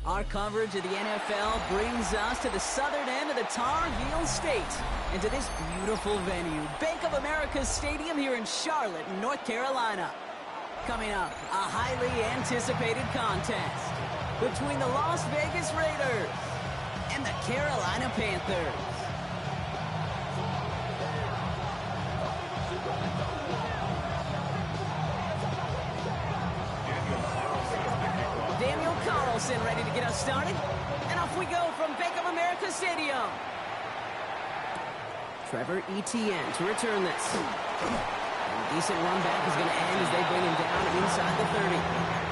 Our coverage of the NFL brings us to the southern end of the Tar Heel State and to this beautiful venue, Bank of America Stadium here in Charlotte, North Carolina. Coming up, a highly anticipated contest between the Las Vegas Raiders and the Carolina Panthers. Ready to get us started, and off we go from Bank of America Stadium. Trevor Etienne to return this. And a decent run back is going to end as they bring him down inside the 30.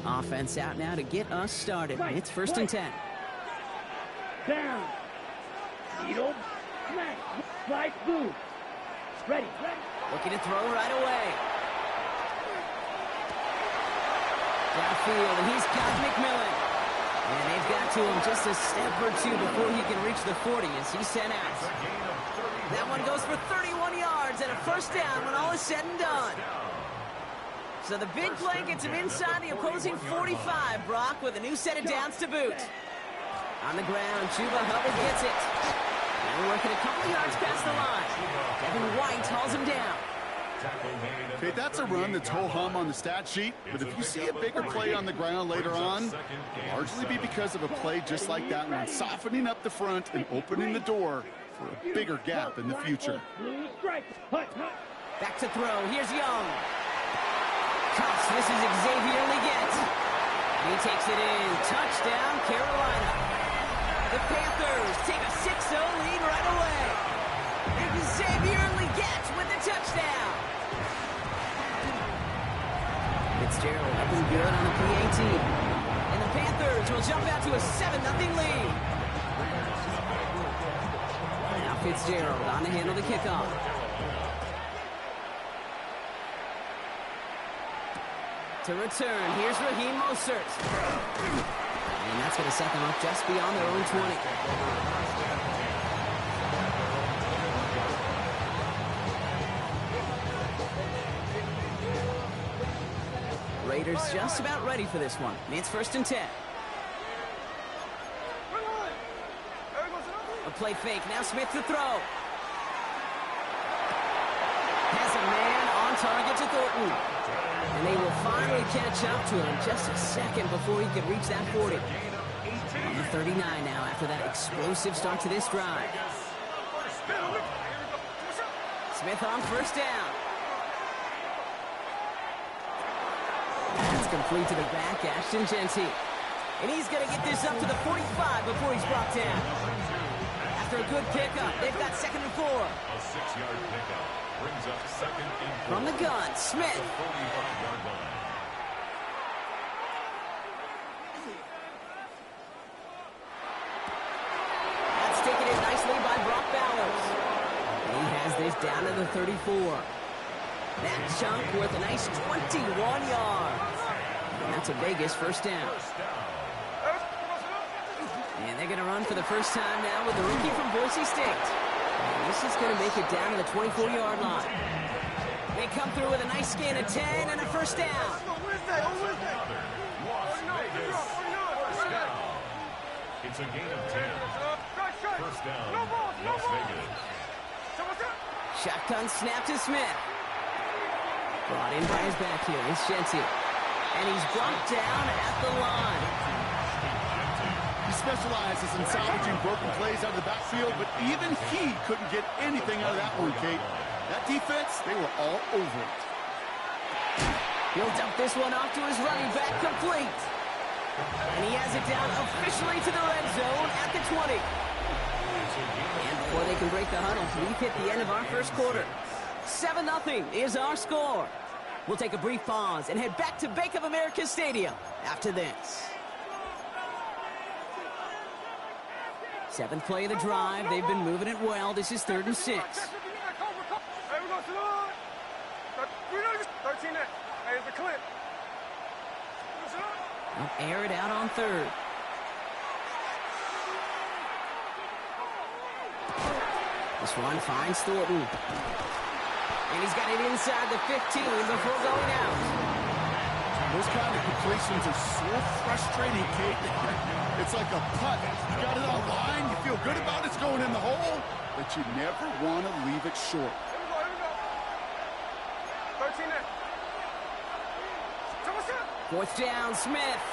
Offense out now to get us started. It's first and 10. Down. Needle. Smash. Slide through. Ready. Looking to throw right away. Downfield, and he's got McMillan. And they've got to him just a step or two before he can reach the 40 as he's sent out. That one goes for 31 yards and a first down when all is said and done. So the big play gets him inside the opposing 45, Brock, with a new set of downs to boot. On the ground, Chuba Hubbard gets it. And working a couple yards past the line. Devin White hauls him down. Okay, that's a run that's ho-hum on the stat sheet, but if you see a bigger play on the ground later on, it'll largely be because of a play just like that one, softening up the front and opening the door for a bigger gap in the future. Back to throw. Here's Young. Cuffs, this is Xavier Leggett. He takes it in. Touchdown, Carolina. The Panthers take a 6-0 lead right away. Xavier Leggett with the touchdown. Fitzgerald up and good on the PAT. And the Panthers will jump out to a 7-0 lead. Now Fitzgerald on to handle the kickoff. To return, here's Raheem Mostert. And that's going to set them up just beyond their own 20. Raiders just about ready for this one. It's first and 10. A play fake, now Smith to throw. Has a man on target to Thornton. And they will finally catch up to him just a second before he can reach that 40. On the 39 now after that explosive start to this drive. Smith on first down. That's complete to the back, Ashton Genty. And he's going to get this up to the 45 before he's brought down. After a good pickup, they've got second and 4. A 6-yard pickup brings up second and 4. From the gun, Smith. That's taken in nicely by Brock Bowers. And he has this down to the 34. That chunk worth a nice 21 yards. And that's a Vegas first down. And they're going to run for the first time now with the rookie from Boise State. And this is going to make it down to the 24-yard line. They come through with a nice gain of 10 and a first down. It's a gain of 10. First down, Las Vegas. Shotgun snap to Smith. Brought in by his back here. It's Genty. And he's brought down at the line. He specializes in salvaging broken plays out of the backfield, but even he couldn't get anything out of that one, Kate. That defense, they were all over it. He'll dump this one off to his running back, complete. And he has it down officially to the red zone at the 20. And before they can break the huddle, we've hit the end of our first quarter. 7-0 is our score. We'll take a brief pause and head back to Bank of America Stadium after this. 7th play of the drive. They've been moving it well. This is 3rd and 6. 13 net. Hey, it's a clip. They'll air it out on third. This one finds Thornton. And he's got it inside the 15 before going out. Those kind of completions are so frustrating, Kate. It's like a putt. You got it on line, you feel good about it's going in the hole, but you never want to leave it short. Here we go. 13 net. Fourth down, Smith.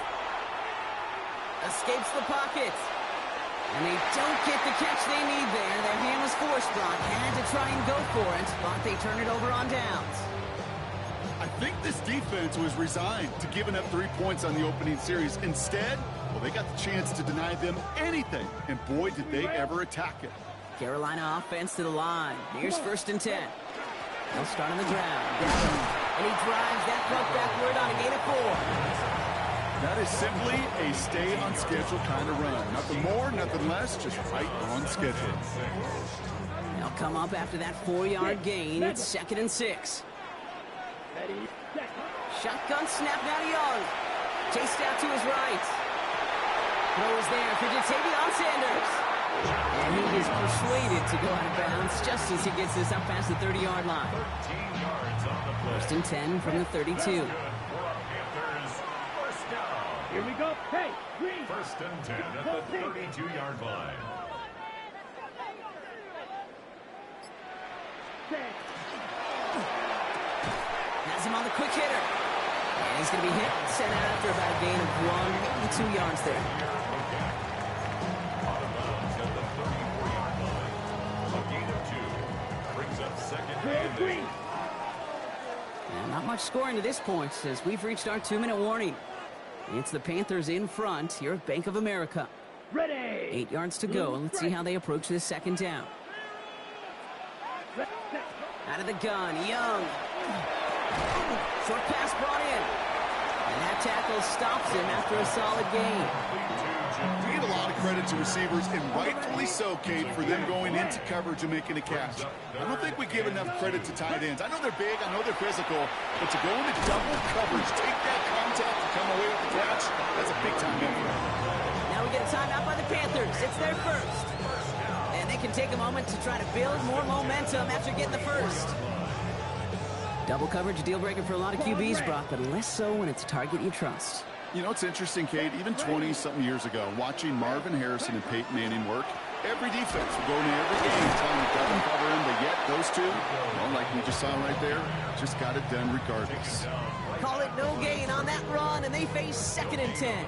Escapes the pocket. And they don't get the catch they need there. Their hand was forced, Brock. Had to try and go for it, but they turn it over on downs. I think this defense was resigned to giving up 3 points on the opening series. Instead, well, they got the chance to deny them anything, and boy, did they ever attack it. Carolina offense to the line. Here's 1st and 10. They'll start on the ground. And he drives that puck backward on a gain of 4. That is simply a stay-on-schedule kind of run. Nothing more, nothing less, just right on schedule. They'll come up after that 4-yard gain. It's 2nd and 6. Shotgun snap now to Young. Chased out to his right. Throw is there for Jatavion Sanders. And he is persuaded to go out of bounds just as he gets this up past the 30-yard line. 1st and 10 from the 32. Here we go. Hey, green. 1st and 10 at the 32-yard line. Has him on the quick hitter. And he's going to be hit and sent out after about a gain of 1, maybe 2 yards there. Out of bounds at the 34-yard line. A gain of 2. Brings up 2nd and 8. And not much scoring to this point as we've reached our 2-minute warning. It's the Panthers in front here at Bank of America. Ready. 8 yards to go. Let's see how they approach this 2nd down. Out of the gun, Young. Short pass brought in. And that tackle stops him after a solid gain. We give a lot of credit to receivers, and rightfully so, Kate, for them going into coverage and making a catch. I don't think we give enough credit to tight ends. I know they're big, I know they're physical, but to go into double coverage, take that contact and come away with the catch, that's a big-time effort. Now we get a timeout by the Panthers. It's their first. And they can take a moment to try to build more momentum after getting the first. Double coverage, a deal breaker for a lot of QBs, Brock, but less so when it's a target you trust. You know, it's interesting, Kate, even 20-something years ago, watching Marvin Harrison and Peyton Manning work, every defense would go into every game trying to double cover him, but yet those two, well, like we just saw right there, just got it done regardless. Call it no gain on that run, and they face 2nd and 10.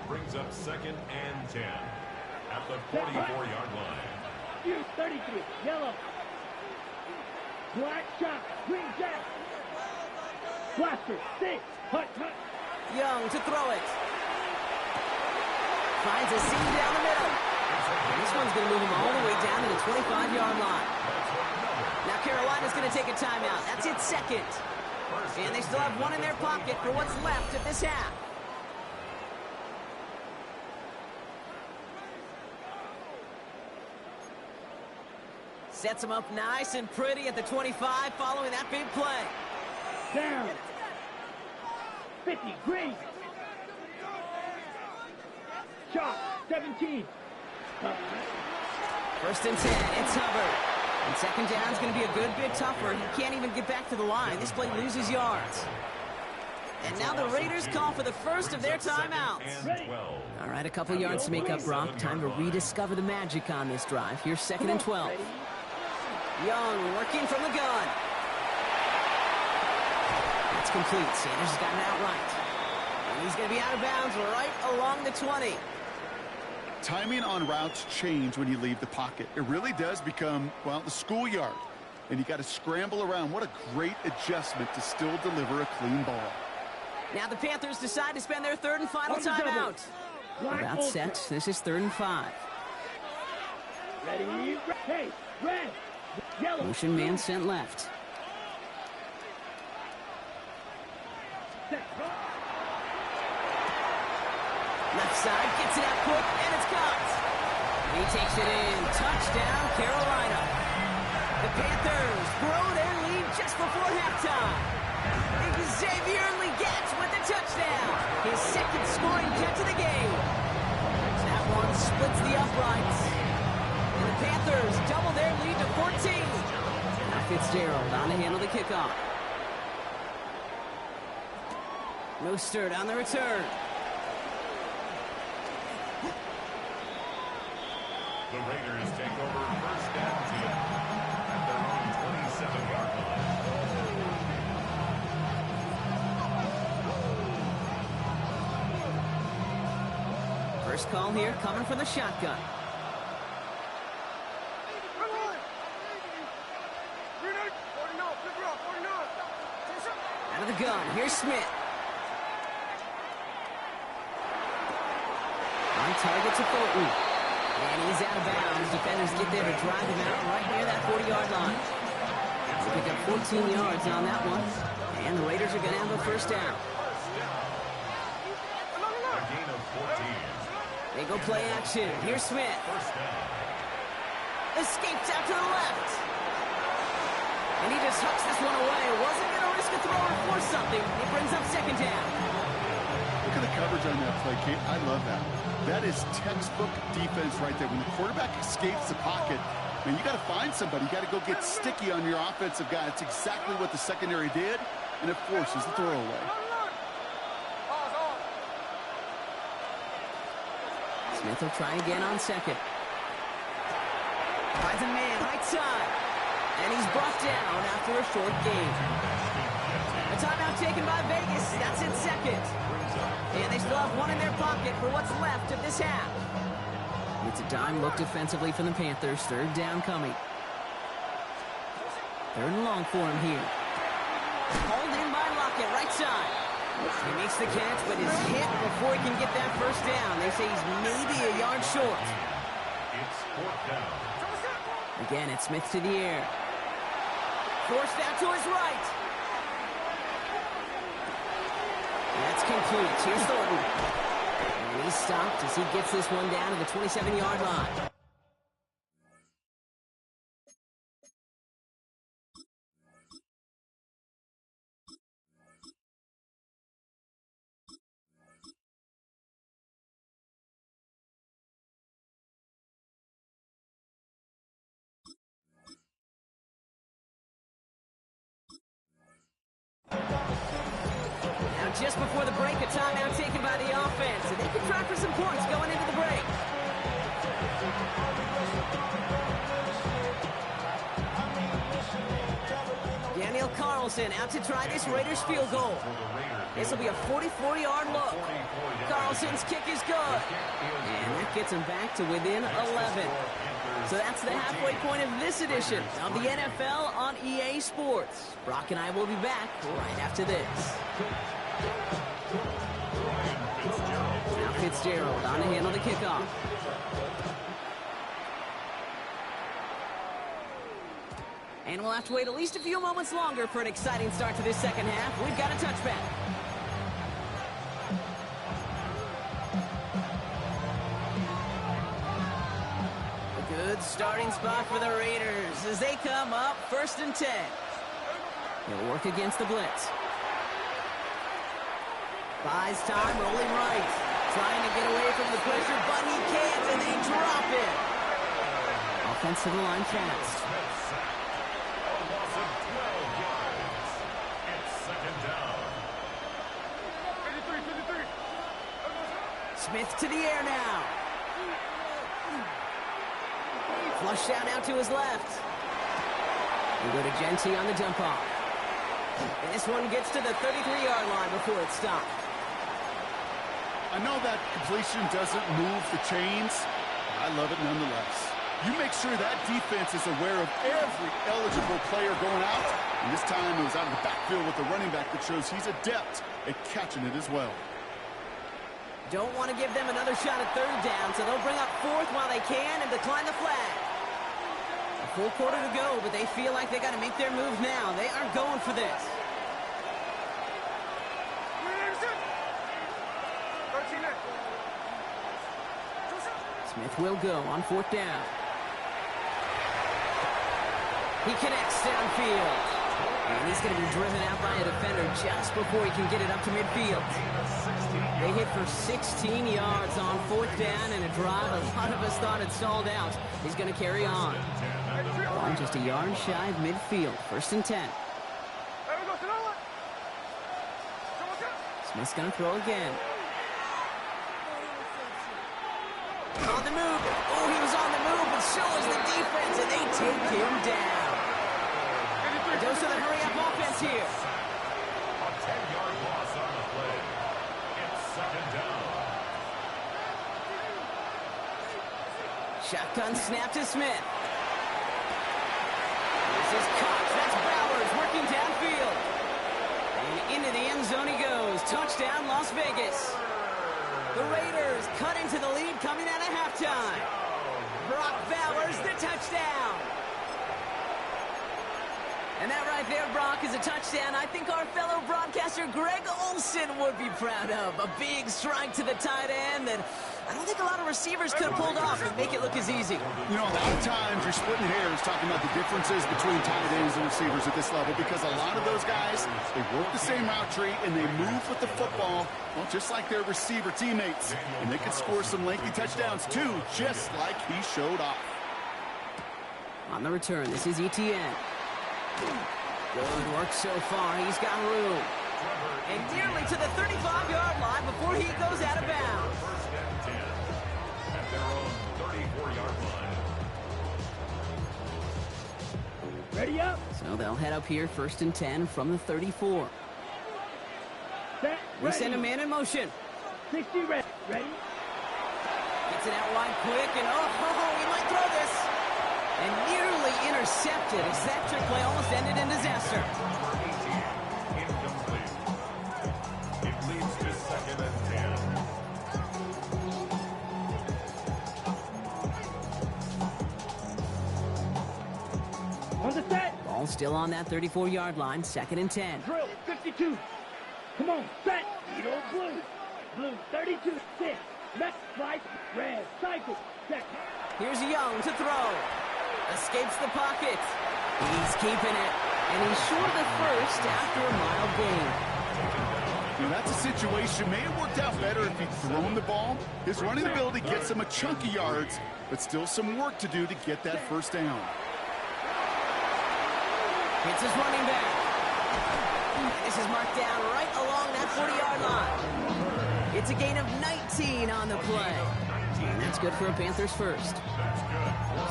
Brings up 2nd and 10 at the 44-yard line. 33, yellow. Black shot, green jack. Blaster, 6, hut. Young to throw it. Finds a seam down the middle. And this one's going to move him all the way down to the 25-yard line. Now Carolina's going to take a timeout. That's its 2nd. And they still have 1 in their pocket for what's left of this half. Sets him up nice and pretty at the 25 following that big play. Down. 50, green. Shot, 17. 1st and 10, it's Hubbard. And 2nd down's going to be a good bit tougher. He can't even get back to the line. This play loses yards. And now the Raiders call for the first of their timeouts. All right, a couple yards to make up, Brock. Time to rediscover the magic on this drive. Here's 2nd and 12. Young working from the gun. That's complete. Sanders has got it out right. And he's going to be out of bounds right along the 20. Timing on routes change when you leave the pocket. It really does become, well, the schoolyard. And you got to scramble around. What a great adjustment to still deliver a clean ball. Now the Panthers decide to spend their 3rd and final timeout. About set. This is 3rd and 5. Ready, hey, red, yellow. Motion man sent left. Left side, gets it out quick, and it's caught. He takes it in. Touchdown, Carolina. The Panthers grow their lead just before halftime. Xavier Legette with the touchdown. His second scoring catch of the game. That one splits the uprights. And the Panthers double their lead to 14. Now Fitzgerald on to handle the kickoff. Mostert on the return. The Raiders take over first down 10 at their own 27-yard line. First call here coming from the shotgun. Out of the gun, here's Smith. On target to Fulton. And he's out of bounds. Defenders get there to drive him out right near that 40-yard line. They pick up 14 yards on that one. And the Raiders are going to have a first down. A gain of 14. They go play action. Here's Smith. First down. Escapes out to the left. And he just hucks this one away. Wasn't going to risk a throw or force something. It brings up second down. Look at the coverage on that play, Kate. I love that. That is textbook defense right there. When the quarterback escapes the pocket, man, you got to find somebody. You got to go get sticky on your offensive guy. It's exactly what the secondary did, and it forces the throwaway. Smith will try again on second. Finds a man right side. And he's brought down after a short gain. A timeout taken by Vegas. That's in second. And they still have one in their pocket for what's left of this half. It's a dime look defensively from the Panthers. Third down coming. Third and long for him here. Hauled in by Lockett, right side. He makes the catch, but is hit before he can get that first down. They say he's maybe a yard short. It's fourth down. Again, it's Smith to the air. Forced out to his right. That's complete. Here's Thornton. And he's stopped as he gets this one down to the 27-yard line. Now, just before the break, a timeout taken by the offense, and they can try for some points going into the break. Daniel Carlson out to try this Raiders field goal. This will be a 44-yard look. Carlson's kick is good. And that gets him back to within 11. So that's the halfway point of this edition of the NFL on EA Sports. Brock and I will be back right after this. Now Fitzgerald on to handle the kickoff. And we'll have to wait at least a few moments longer for an exciting start to this second half. We've got a touchback. A good starting spot for the Raiders as they come up 1st and 10. He'll work against the blitz. Buys time, rolling right. Trying to get away from the pressure, but he can't, and they drop it. Offense to the line fast. Smith to the air now. Flushed out now to his left. We go to Genty on the dump off. And this one gets to the 33-yard line before it's stopped. I know that completion doesn't move the chains. I love it nonetheless. You make sure that defense is aware of every eligible player going out. And this time it was out of the backfield with the running back that shows he's adept at catching it as well. Don't want to give them another shot at third down, so they'll bring up fourth while they can and decline the flag. A full quarter to go, but they feel like they got to make their move now. They are going for this. Smith will go on 4th down. He connects downfield. And he's going to be driven out by a defender just before he can get it up to midfield. They hit for 16 yards on 4th down and a drive a lot of us thought had stalled out. He's going to carry on. Ball just a yard shy of midfield. 1st and 10. Smith's going to throw again. On the move. Oh, he was on the move, but so was the defense, and they take him down. Goes to the hurry-up offense here. A 10-yard loss on the play. It's 2nd down. Shotgun snap to Smith. This is Cox. That's Bowers working downfield. And into the end zone he goes. Touchdown, Las Vegas. The Raiders cut into the lead coming out of halftime. Brock Bowers, the touchdown. And that right there, Brock, is a touchdown I think our fellow broadcaster Greg Olson would be proud of. A big strike to the tight end that I don't think a lot of receivers could have pulled off and make it look as easy. You know, a lot of times you're splitting hairs talking about the differences between tight ends and receivers at this level because a lot of those guys, they work the same route tree and they move with the football, well, just like their receiver teammates. And they could score some lengthy touchdowns too, just like he showed off. On the return, this is Etienne. Good work so far. He's got room. And nearly to the 35-yard line before he goes out of bounds. 1st and 10 at their own 34-yard line. Ready up. So they'll head up here 1st and 10 from the 34. Set. We send a man in motion. 60 ready. Ready. Gets it out wide quick, and oh, he might throw this. And nearly intercepted as that trick play almost ended in disaster. 18, incomplete. It leads to 2nd and 10. On the set. Ball still on that 34-yard line, 2nd and 10. Drill. 52. Come on. Set. Eagle blue. Blue 32. 6. Left. Right. Red. Cycle. Set. Here's Young to throw. Escapes the pocket. He's keeping it. And he's short of the first after a mild gain. You know, that's a situation. May have worked out better if he'd thrown the ball. His running ability gets him a chunk of yards, but still some work to do to get that 1st down. Hits his running back. This is marked down right along that 40-yard line. It's a gain of 19 on the play. And that's good for a Panthers 1st.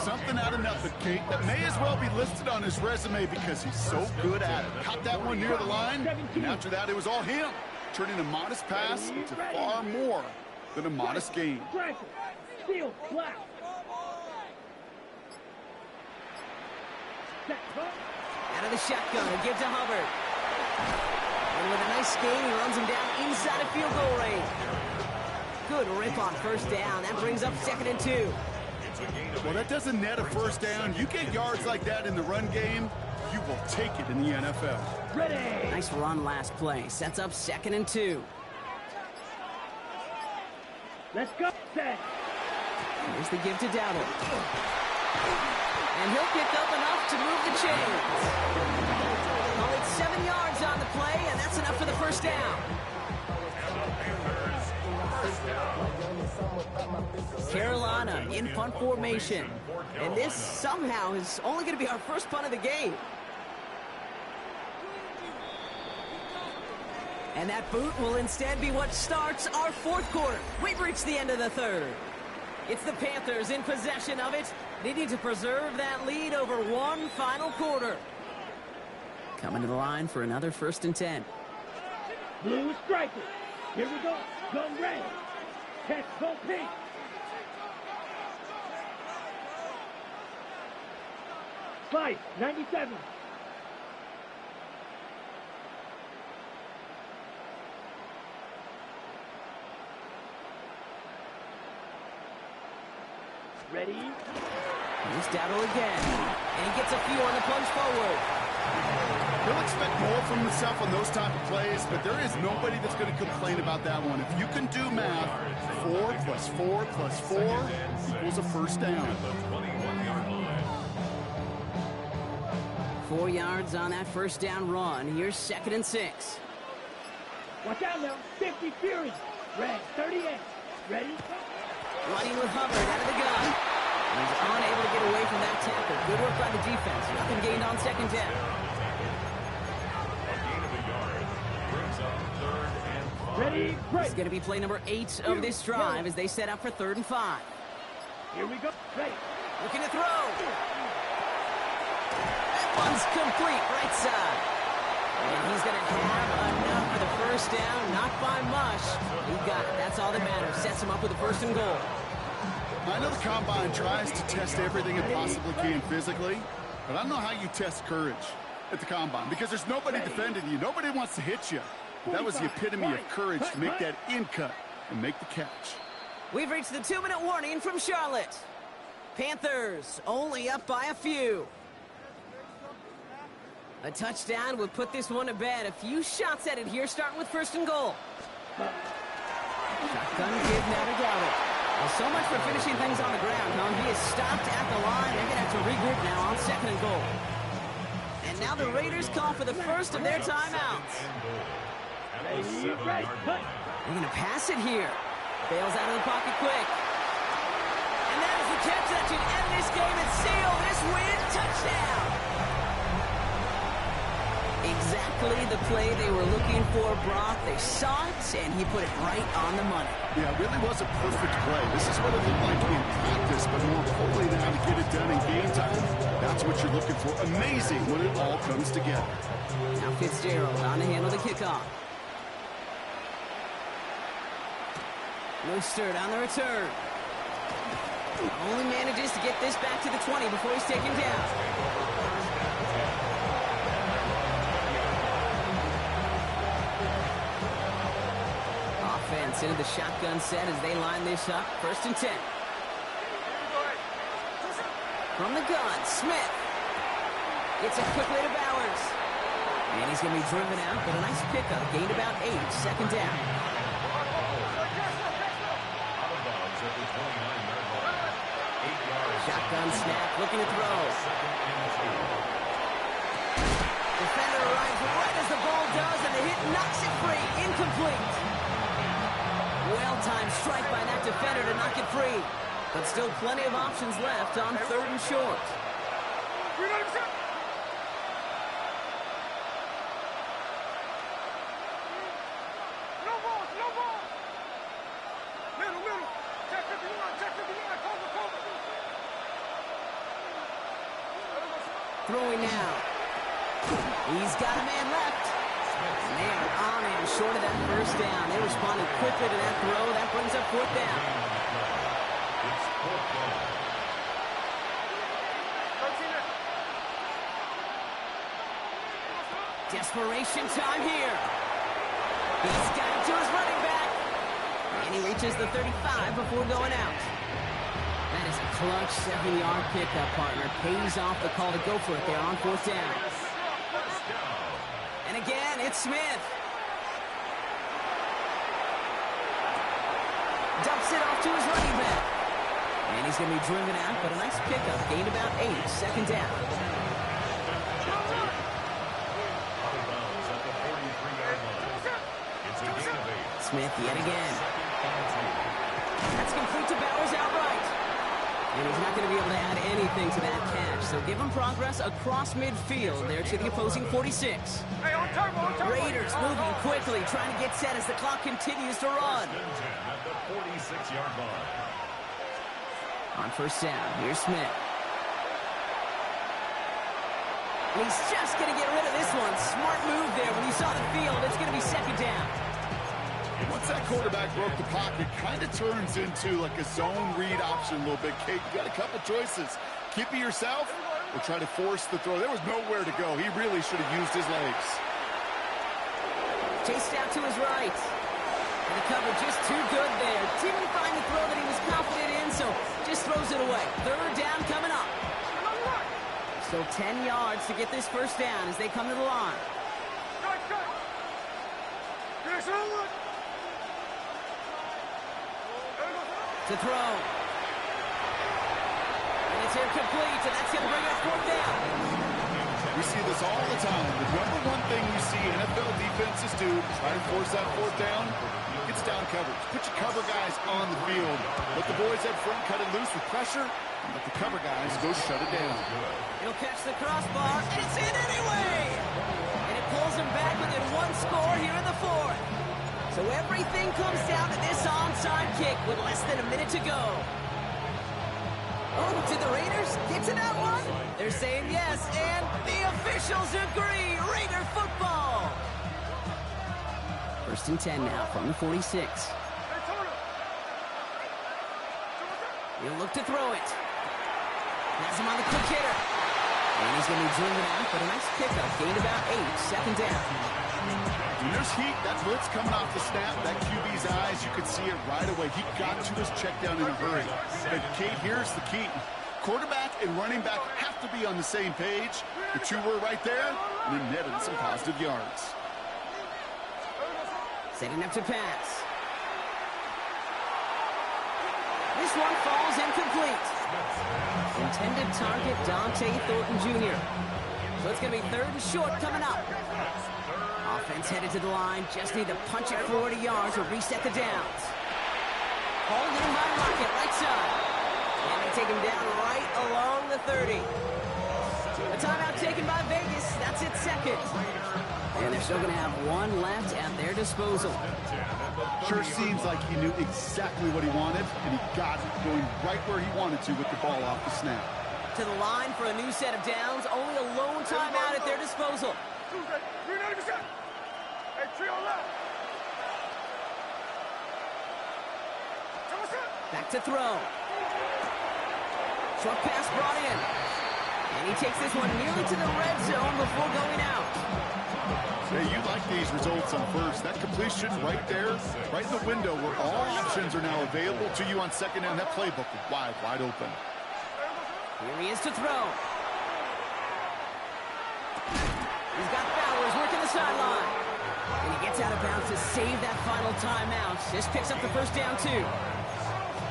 Something out of nothing, Kate, that may as well be listed on his resume because he's so good at it. Caught that one near the line, and after that it was all him, turning a modest pass into far more than a modest gain. Steel, black. Out of the shotgun, and give to Hubbard. And with a nice gain, he runs him down inside of field goal range. Good rip on 1st down. That brings up 2nd and 2. Well, that doesn't net a 1st down. You get yards like that in the run game, you will take it in the NFL. Ready. Nice run last play. Sets up 2nd and 2. Let's go. Set. Here's the give to Dowdle. And he'll pick up enough to move the chains. Well, it's 7 yards on the play, and that's enough for the 1st down. Carolina in punt formation. And this somehow is only going to be our 1st punt of the game. And that boot will instead be what starts our 4th quarter. We've reached the end of the 3rd. It's the Panthers in possession of it. They need to preserve that lead over one final quarter. Coming to the line for another 1st and 10. Blue striker. Here we go. Go red. Catch go pink. Five, 97. Ready? Here's Dowdle again. And he gets a few on the plunge forward. He'll expect more from himself on those type of plays, but there is nobody that's going to complain about that one. If you can do math, 4 plus 4 plus 4 equals a 1st down. 4 4 yards on that first down run. Here's 2nd and 6. Watch out now. 50 Fury. Red 38. Ready? Running with Hubbard out of the gun. He's unable to get away from that tackle. Good work by the defense. Nothing gained on 2nd down. A gain of a yard brings up 3rd and 5. Ready? This is going to be play number 8 of this drive as they set up for 3rd and 5. Here we go. Ready. Looking to throw. That one's complete, right side. And he's going to have enough for the first down. Not by much. He got it. That's all that matters. Sets him up with a 1st and goal. I know the Combine tries to test everything it possibly can physically, but I don't know how you test courage at the Combine because there's nobody defending you. Nobody wants to hit you. That was the epitome of courage to make that in cut and make the catch. We've reached the 2-minute warning from Charlotte. Panthers only up by a few. A touchdown would put this one to bed. A few shots at it here, starting with 1st and goal. Shotgun give now to Gallup. Well, so much for finishing things on the ground, huh? He is stopped at the line. They're going to have to regroup now on 2nd and goal. And now the Raiders call for the first of their timeouts. Ready. Ready. They're going to pass it here. Bails out of the pocket quick. And that is the catch that should end this game and seal this win. Touchdown! Exactly the play they were looking for, Brock. They saw it, and he put it right on the money. Yeah, it really was a perfect play. This is what it looked like in practice, but more importantly now to get it done in game time, that's what you're looking for. Amazing when it all comes together. Now Fitzgerald on to handle the kickoff. Mostert on the return. Only manages to get this back to the 20 before he's taken down. Offense into the shotgun set as they line this up. 1st and 10. From the gun, Smith. Gets it quickly to Bowers. And he's going to be driven out, but a nice pickup. Gained about 8. 2nd down. Shotgun snap, looking to throw. Defender arrives right as the ball does, and the hit knocks it free. Incomplete. Well-timed strike by that defender to knock it free. But still plenty of options left on 3rd and short. Throwing now. He's got a man left. And they are on him short of that 1st down. They responded quickly to that throw. That brings up 4th down. Desperation time here. He's got it to his running back. And he reaches the 35 before going out. That is a clutch 7-yard pickup, partner. Pays off the call to go for it there on 4th down. And again, it's Smith. Dumps it off to his running back. And he's going to be driven out, but a nice pickup. Gained about 8. 2nd down. Smith yet again. That's complete to Bowers outright. And he's not going to be able to add anything to that catch. So give him progress across midfield there to the opposing 46. Raiders moving quickly, trying to get set as the clock continues to run. At the 46-yard line. On 1st down, here's Smith. And he's just going to get rid of this one. Smart move there. When you saw the field, it's going to be 2nd down. Once that quarterback broke the pocket, kind of turns into like a zone read option a little bit. Kate, you got a couple choices. Keep it yourself or try to force the throw. There was nowhere to go. He really should have used his legs. Chased out to his right. And the cover just too good there. Didn't find the throw that he was confident in, so just throws it away. 3rd down coming up. Still 10 yards to get this 1st down as they come to the line. To throw. And it's incomplete, and that's going to bring up 4th down. We see this all the time. The number one thing we see NFL defenses do to try and force that fourth down, it's down coverage. Put your cover guys on the field. Let the boys up front cut it loose with pressure, and let the cover guys go shut it down. He'll catch the crossbar, and it's in anyway! And it pulls him back within one score here in the fourth. So everything comes down to this onside kick with less than a minute to go. Oh, did the Raiders get to that one? They're saying yes, and the officials agree. Raider football. 1st and 10 now from the 46. He'll look to throw it. Has him on the quick hitter. And he's going to be driven out, but a nice pickup. Gained about 8, 2nd down. When there's heat, that blitz coming off the snap, that QB's eyes, you could see it right away. He got to his check down in a hurry. But Kate, here's the key. Quarterback and running back have to be on the same page. The two were right there, and it netted some positive yards. Setting up to pass. This one falls incomplete. Intended target, Dante Thornton Jr. So it's going to be 3rd and short coming up. Offense headed to the line. Just need to punch it 40 yards or reset the downs. Hauled in by Rocket, right side. And they take him down right along the 30. A timeout taken by Vegas. That's its 2nd. And they're still going to have one left at their disposal. Sure seems like he knew exactly what he wanted, and he got it going right where he wanted to with the ball off the snap. To the line for a new set of downs. Only a lone timeout at their disposal. Back to throw. Short pass brought in. And he takes this one nearly to the red zone before going out. Hey, you like these results on first. That completion right there, right in the window where all options are now available to you on 2nd down. That playbook is wide open. Here he is to throw. He's got Bowers working the sideline. And he gets out of bounds to save that final timeout. Just picks up the 1st down, too.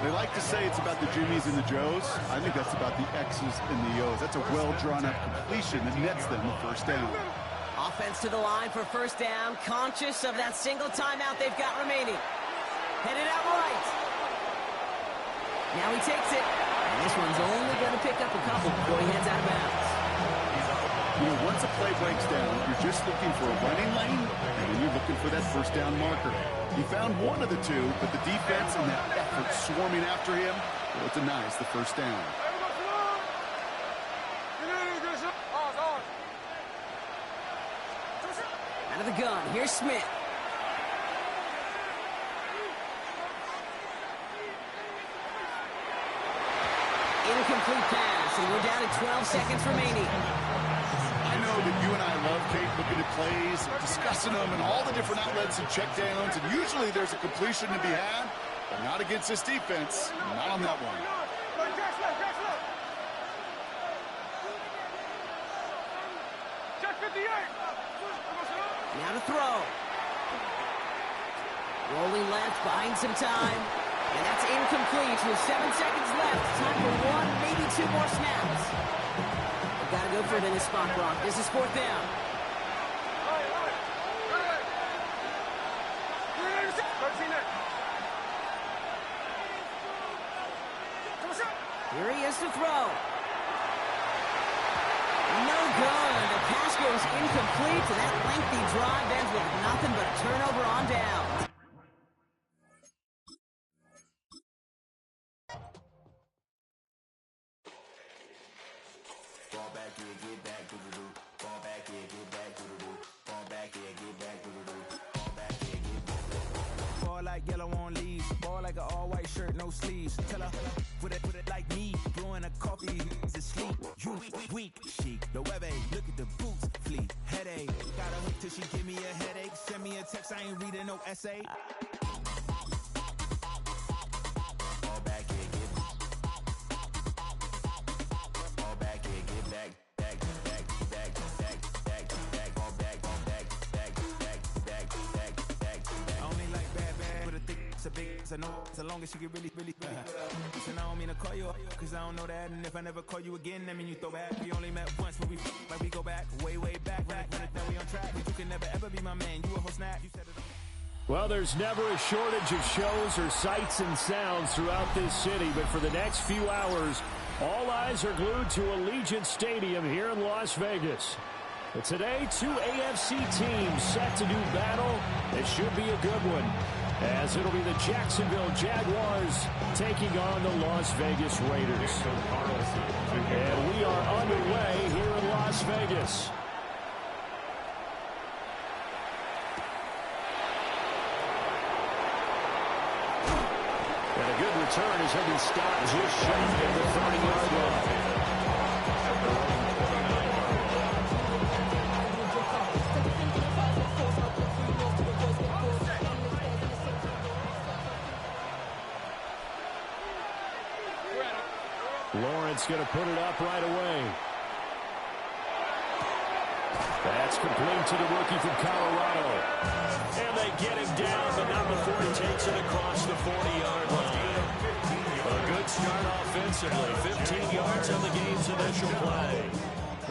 They like to say it's about the Jimmies and the Joes. I think that's about the X's and the O's. That's a well-drawn-up completion that nets them the 1st down. Offense to the line for 1st down. Conscious of that single timeout they've got remaining. Headed out right. Now he takes it. And this one's only going to pick up a couple before he heads out of bounds. You know, once a play breaks down, you're just looking for a running lane, and then you're looking for that 1st down marker. He found one of the two, but the defense and that effort swarming after him, well, it denies the 1st down. Out of the gun, here's Smith. Incomplete pass, and we're down to 12 seconds remaining. I know that you and I love, Kate, looking at plays, discussing them, and all the different outlets and checkdowns, and usually there's a completion to be had, but not against this defense, not on that one. Now to throw. Rolling left, buying some time. And that's incomplete with 7 seconds left. Time for 1, maybe 2 more snaps. They've got to go for it in this spot, Brock. This is 4th down. Here he is to throw. No good. The pass goes incomplete, and that lengthy drive ends with nothing but a turnover on down. Fall back, yeah, get back, do-do-do. Fall back, yeah, get back, do-do-do. Fall back, yeah, get back, do-do-do. Fall back, yeah, get back. Fall like yellow on leaves. Fall like an all-white shirt, no sleeves. Tell her, put it like me. Blowing a coffee, to sleep. You weak, chic. The web look at the boots, fleet. Headache, got a hook till she give me a headache. Send me a text, I ain't reading no essay. Fall back, yeah, get back. Fall back, yeah, get back. Back, back, back, back, back, back. Fall back, back, back, back, back, back, back. I only like bad, but a thick, it's a big, it's a no. As long as you get really. Listen, I don't mean to call you up, cause I don't know that. And if I never call you again, that mean you throw back. We only met once, but we like we go back, way back. When it that we on track, but you can never ever be my man. You a whole snap. You said it. Well, there's never a shortage of shows or sights and sounds throughout this city, but for the next few hours, all eyes are glued to Allegiant Stadium here in Las Vegas. But today, two AFC teams set to do battle. It should be a good one, as it'll be the Jacksonville Jaguars taking on the Las Vegas Raiders. And we are underway here in Las Vegas. And a good return as he'll be stopped just shy of the 30-yard line. Lawrence going to put it up right away. That's complete to the rookie from Colorado. And they get him down, but not before he takes it across the 40-yard line. A good start offensively. 15 yards on the game's initial play.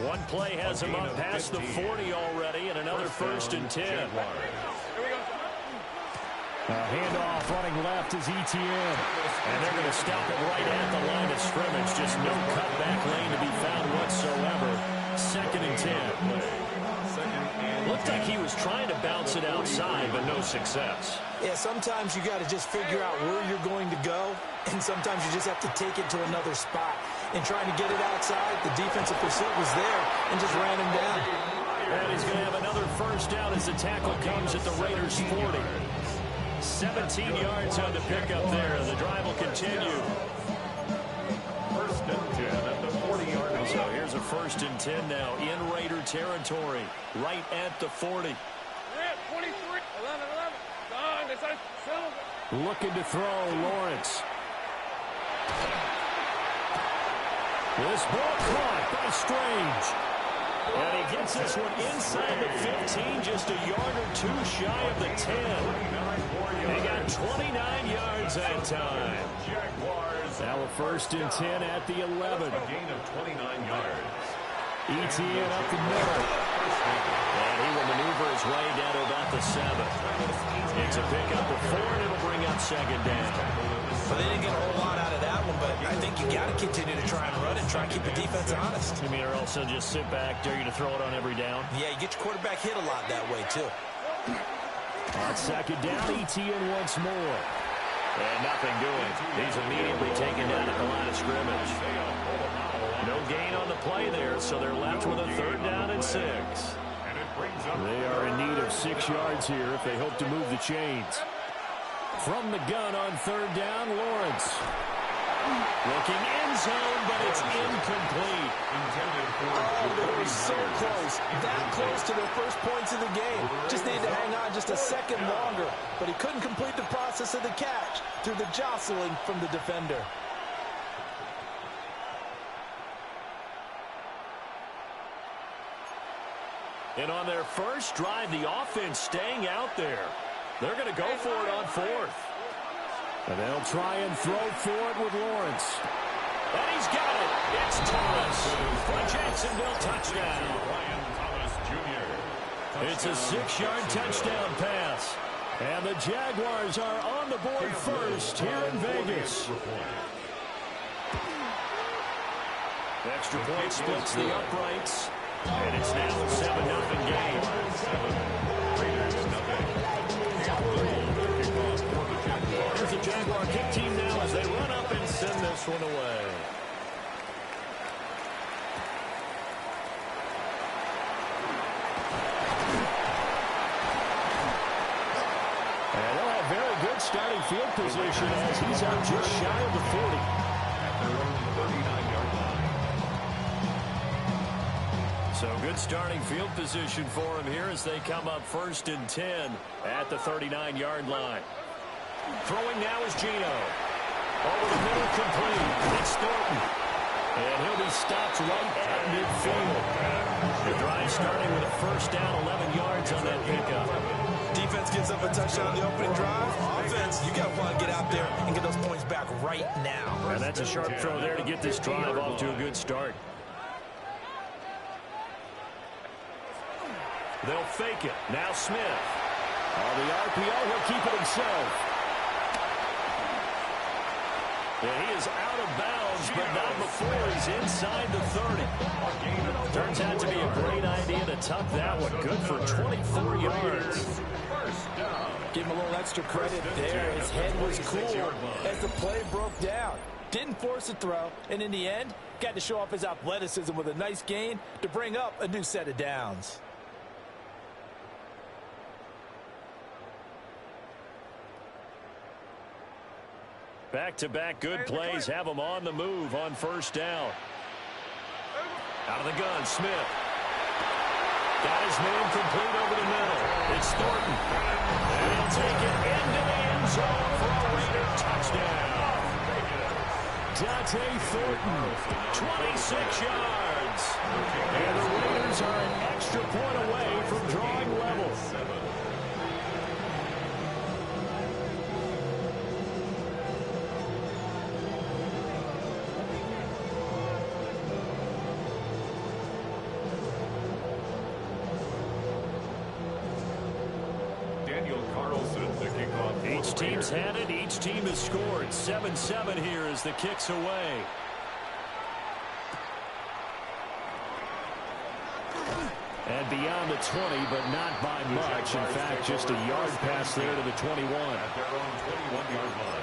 One play has him up past the 40 already, and another 1st and 10. A handoff running left is Etienne. And they're going to stop it right at the line of scrimmage. Just no cutback lane to be found whatsoever. 2nd and 10. Looked like he was trying to bounce it outside, but no success. Yeah, sometimes you got to just figure out where you're going to go, and sometimes you just have to take it to another spot. And trying to get it outside, the defensive pursuit was there and just ran him down. And he's going to have another 1st down as the tackle comes at the Raiders' 40. 17 yards on the pickup there. The drive will continue. 1st and 10 at the 40-yard line. So here's a 1st and 10 now in Raider territory, right at the 40. 23, 11. Looking to throw, Lawrence. This ball caught by Strange. And he gets this one inside the 15, just a yard or two shy of the 10. They got 29 yards that time. Now a 1st and 10 at the 11. A gain of 29 yards. Etienne up the middle. And he will maneuver his way down to about the 7. It's a pickup of 4, and it'll bring up 2nd down. Well, they didn't get a whole lot out of that one, but I think you got to continue to try and run and try and keep the defense honest. You mean, or else they'll just sit back, dare you to throw it on every down? Yeah, you get your quarterback hit a lot that way, too. On 2nd down, Etienne once more. And nothing doing. He's immediately taken down at the line of scrimmage. No gain on the play there, so they're left with a 3rd down and 6. They are in need of 6 yards here if they hope to move the chains. From the gun on 3rd down, Lawrence. Looking end zone, but it's incomplete. Oh, they were so close. That close to their first points of the game. Just needed to hang on just a second longer. But he couldn't complete the process of the catch through the jostling from the defender. And on their first drive, the offense staying out there. They're going to go for it on 4th. And they'll try and throw for it with Lawrence. And he's got it. It's Thomas for a Jacksonville touchdown. It's a 6-yard touchdown pass. And the Jaguars are on the board first here in Vegas. Extra point splits the uprights. And it's now a 7-0 game. Here's the Jaguar kick team now as they run up and send this one away. And they'll have very good starting field position as he's out just shy of the 40. At their own 39-yard line. So good starting field position for him here as they come up 1st and 10 at the 39-yard line. Throwing now is Gino. Over the middle, complete. It's Thornton. And he'll be stopped right at midfield. The drive starting with a 1st down, 11 yards on that pickup. Defense gives up a touchdown on the opening drive. Offense, you got to want to get out there and get those points back right now. And that's a sharp throw there to get this drive off to a good start. They'll fake it. Now Smith. On the RPO, he'll keep it himself. And he is out of bounds, but not before he's inside the 30. Turns out to be a great idea to tuck that one. Good for 24 yards. Give him a little extra credit there. His head was cool as the play broke down. Didn't force a throw, and in the end, got to show off his athleticism with a nice gain to bring up a new set of downs. Back-to-back good plays have him on the move on first down. Out of the gun, Smith. Got his man complete over the middle. It's Thornton. And he'll take it into the end zone for a Raider touchdown. Dante Thornton, 26 yards. And the Raiders are an extra point away from drawing level. Each team's had it. Each team has scored. 7-7 here as the kick's away. And beyond the 20, but not by much. In fact, just a yard pass there to the 21. At their own 21-yard line.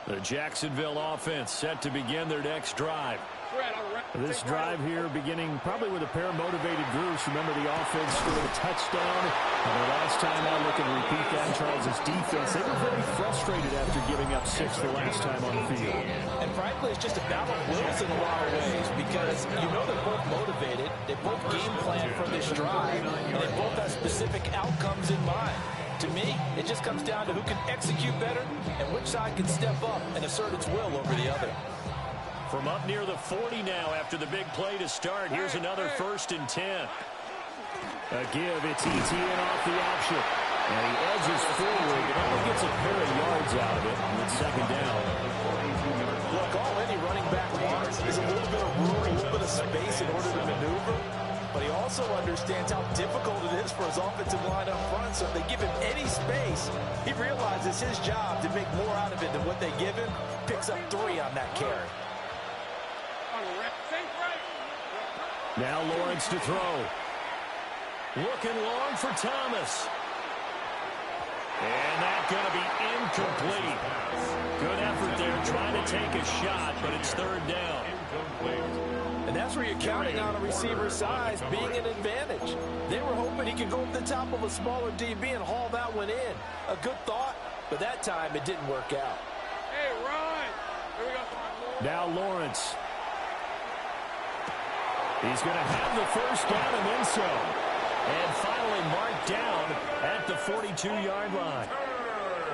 The Jacksonville offense set to begin their next drive. This drive here beginning probably with a pair of motivated groups. Remember, the offense scored a touchdown. And the last time I look and repeat that, Charles' defense, they were very frustrated after giving up 6 the last time on the field. And frankly, it's just a battle of wills in a lot of ways because you know they're both motivated. They both game plan for this drive, and they both have specific outcomes in mind. To me, it just comes down to who can execute better and which side can step up and assert its will over the other. From up near the 40 now after the big play to start, here's another 1st and 10. A give, it's ETN off the option. And he edges forward and only gets a pair of yards out of it on the 2nd down. Look, all any running back wants is a little bit of room, a little bit of space in order to maneuver. But he also understands how difficult it is for his offensive line up front. So if they give him any space, he realizes his job to make more out of it than what they give him. Picks up 3 on that carry. Now Lawrence to throw. Looking long for Thomas. And that's going to be incomplete. Good effort there trying to take a shot, but it's 3rd down. And that's where you're counting on a receiver's size being an advantage. They were hoping he could go over the top of a smaller DB and haul that one in. A good thought, but that time it didn't work out. Hey, Ryan. Here we go. Now Lawrence. He's going to have the 1st down and then some. And finally marked down at the 42-yard line.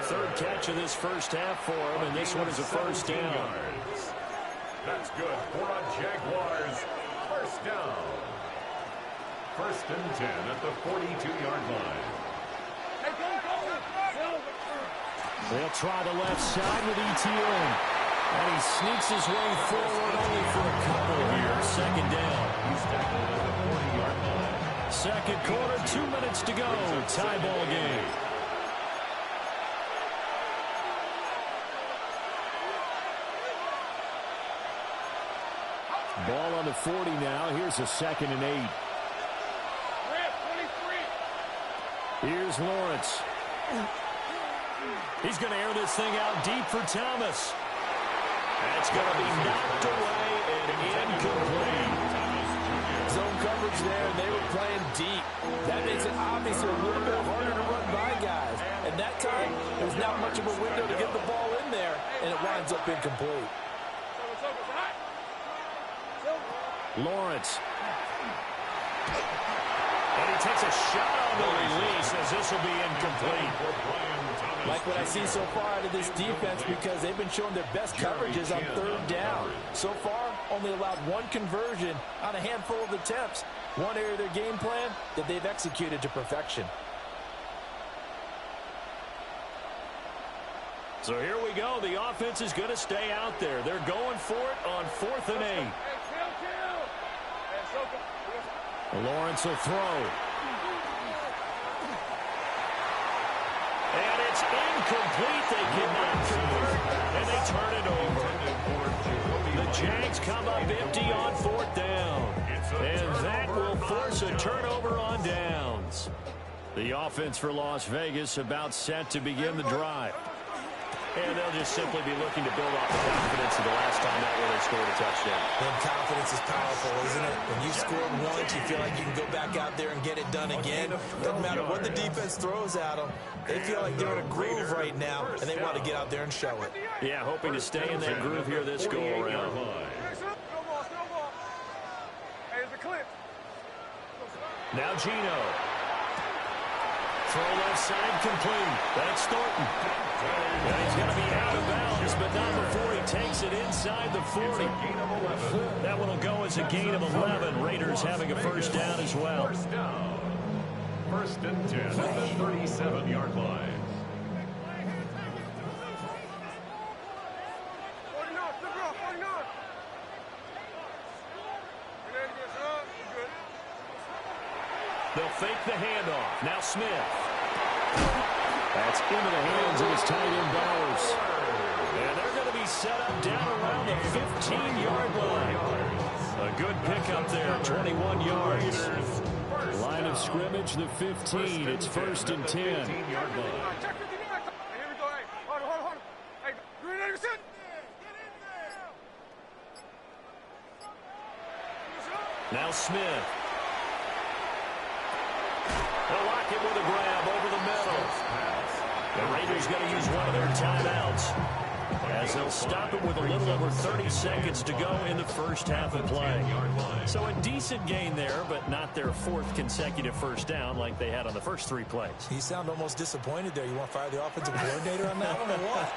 3rd catch of this first half for him, and this one is a 1st down. That's good for a Jaguars 1st down. 1st and 10 at the 42-yard line. They'll try the left side with ETN. And he sneaks his way forward only for a couple here. 2nd down. He's tackled at the 40-yard line. 2nd quarter, 2 minutes to go. Tie ball game. Ball on the 40 now. Here's a 2nd and 8. Here's Lawrence. He's going to air this thing out deep for Thomas. That's going to be knocked away and incomplete. Zone coverage there, and they were playing deep. That makes it obviously a little bit harder to run by guys. And that time, there's not much of a window to get the ball in there, and it winds up incomplete. Lawrence. And he takes a shot on the release as this will be incomplete. Like what I see so far out of this defense, because they've been showing their best coverages on third down. So far, only allowed one conversion on a handful of attempts. One area of their game plan that they've executed to perfection. So here we go. The offense is going to stay out there. They're going for it on 4th and 8. Lawrence will throw. And it's incomplete. They cannot convert, and they turn it over. The Jags come up empty on 4th down. And that will force a turnover on downs. The offense for Las Vegas about set to begin the drive. And they'll just simply be looking to build off the confidence of the last time out where they scored a touchdown. And confidence is powerful, isn't it? When you scored once, you feel like you can go back out there and get it done again. Doesn't matter what the defense throws at them. They feel like they're in a groove right now, and they want to get out there and show it. Yeah, hoping to stay in that groove here this go-around. Now Gino. Throw left side complete. That's Thornton. And he's going to be out of bounds, but not before he takes it inside the 40. That one will go as a gain of 11. Raiders having a first down as well. First and 10 at the 37-yard line. They'll fake the handoff. Now Smith. That's into the hands of his tight end Bowers. And they're going to be set up down around the 15-yard line. A good pickup there, 21 yards. Line of scrimmage, the 15. It's first and 10. Now Smith. They'll lock it with a grab over the middle. The Raiders going to use one of their timeouts as they'll stop it with a little over 30 seconds to go in the first half of play. So a decent gain there, but not their 4th consecutive first down like they had on the first 3 plays. You sound almost disappointed there. You want to fire the offensive coordinator on that one or what?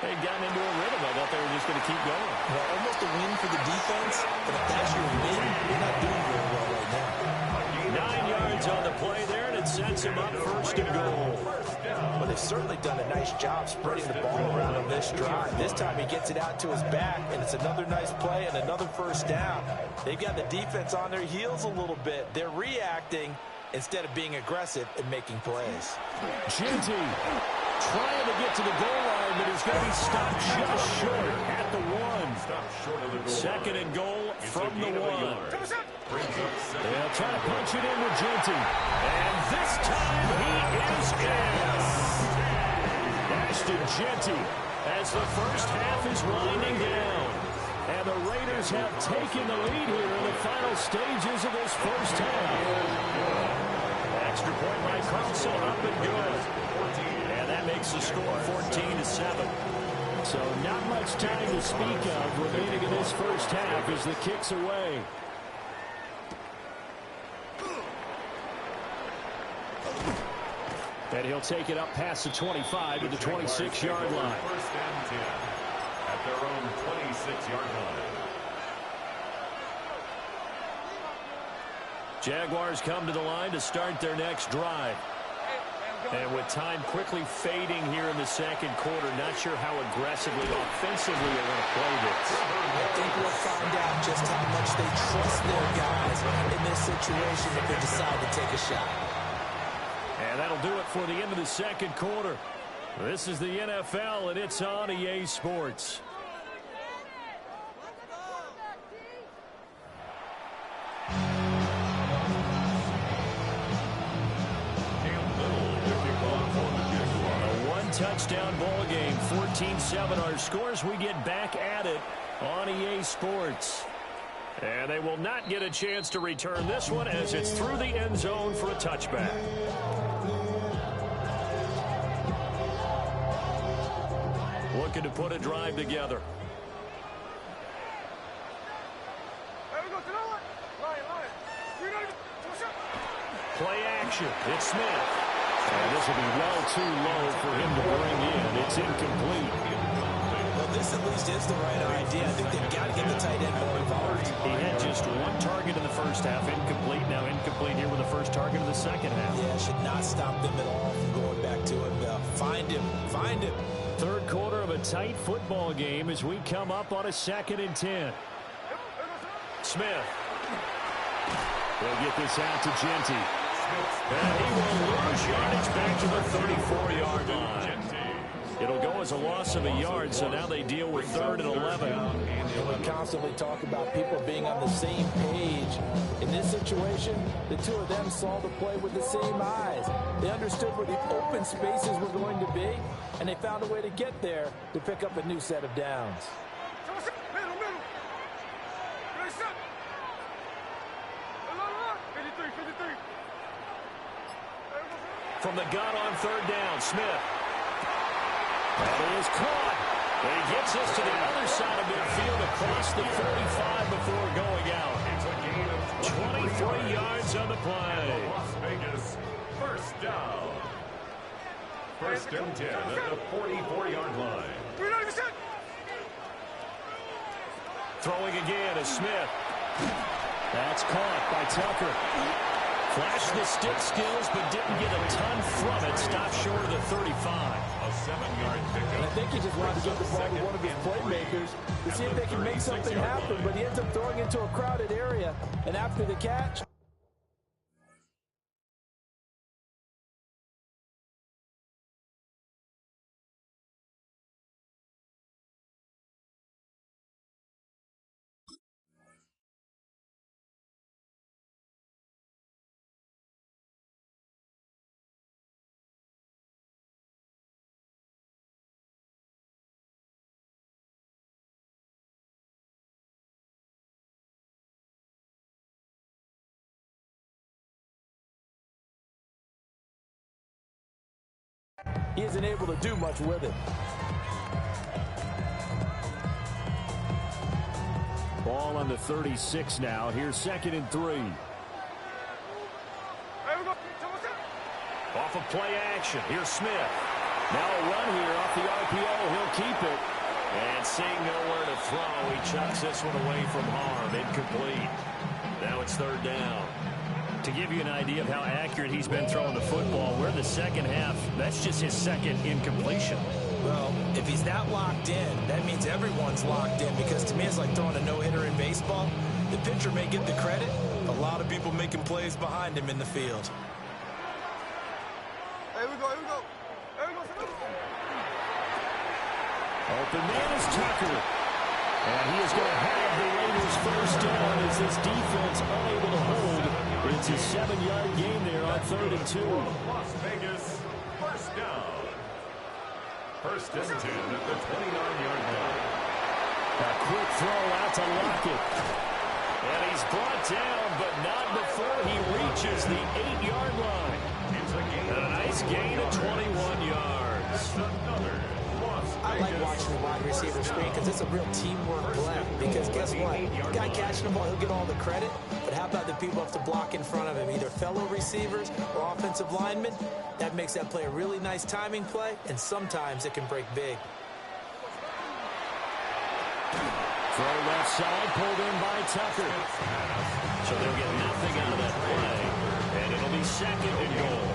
They'd gotten into a rhythm. I thought they were just going to keep going. Well, almost a win for the defense, but if that's your win, you're not doing very well right now. 9 yards on the play there, and it sets him up first and goal. Well, they've certainly done a nice job spreading the ball around on this drive. This time he gets it out to his back, and it's another nice play and another first down. They've got the defense on their heels a little bit. They're reacting instead of being aggressive and making plays. Ginty trying to get to the goal line, but he's going to be stopped just short at the 1. Second and goal from the 1. They'll try to punch it in with Ginty. And this time he is in. Ashton Ginty as the first half is winding down. And the Raiders have taken the lead here in the final stages of this first half. Extra point by Carlson, up and good. And that makes the score 14-7. So not much time to speak of remaining in this first half as the kick's away. And he'll take it up past the 25 to the 26-yard line. First and 10 at their own 26-yard line. Jaguars come to the line to start their next drive. And with time quickly fading here in the second quarter, not sure how aggressively, offensively they're going to play this. I think we'll find out just how much they trust their guys in this situation if they decide to take a shot. And that'll do it for the end of the second quarter. This is the NFL, and it's on EA Sports. A one-touchdown ball game, 14-7 our scores. We get back at it on EA Sports. And they will not get a chance to return this one as it's through the end zone for a touchback. Looking to put a drive together. Hey, we go to the action. It's Smith. And this will be well too low for him to bring in. It's incomplete. Well, this at least is the right idea. I think they've got to get the tight end more involved. He had just one target in the first half, incomplete. Now incomplete here with the first target of the second half. Yeah, should not stop them at all from going back to him. Find him. Find him. Third quarter of a tight football game as we come up on a 2nd and 10. Smith. They'll get this out to Genty. And he will lose yardage back to the 34-yard line. It'll go as a loss of a yard, so now they deal with 3rd and 11. We constantly talk about people being on the same page. In this situation, the two of them saw the play with the same eyes. They understood where the open spaces were going to be, and they found a way to get there to pick up a new set of downs. From the gun on 3rd down, Smith. And he is caught. And he gets us to the other side of midfield across the 45 before going out. 23 yards on the play. Las Vegas, first down. 1st and 10 at the 44-yard line. Throwing again is Smith. That's caught by Tucker. Flashed the stick skills, but didn't get a ton from it. Stopped short of the 35. A 7-yard pickup. And I think he just wanted to get the ball to one of his playmakers to see if they can make something happen, but he ends up throwing into a crowded area. And after the catch, he isn't able to do much with it. Ball on the 36 now. Here's 2nd and 3. Off of play action. Here's Smith. Now a run here off the RPO. He'll keep it. And seeing nowhere to throw, he chucks this one away from harm. Incomplete. Now it's 3rd down. To give you an idea of how accurate he's been throwing the football, we're in the second half. That's just his 2nd incompletion. Well, if he's that locked in, that means everyone's locked in, because to me it's like throwing a no-hitter in baseball. The pitcher may get the credit, a lot of people making plays behind him in the field. Here we go. Open man is Tucker. And he is going to have the Raiders first down as this defense unable to hold. It's a 7-yard gain there on 3rd and 2. Las Vegas, first down. 1st and 10 at the 29-yard line. A quick throw out to Lockett. And he's brought down, but not before he reaches the 8-yard line. A nice gain of 21 yards. I like watching the wide receiver screen because it's a real teamwork blend. Because guess what? The guy catching the ball, he'll get all the credit. But how about the people have to block in front of him, either fellow receivers or offensive linemen? That makes that play a really nice timing play, and sometimes it can break big. Throw left side, pulled in by Tucker. So they'll get nothing out of that play. And it'll be 2nd and goal.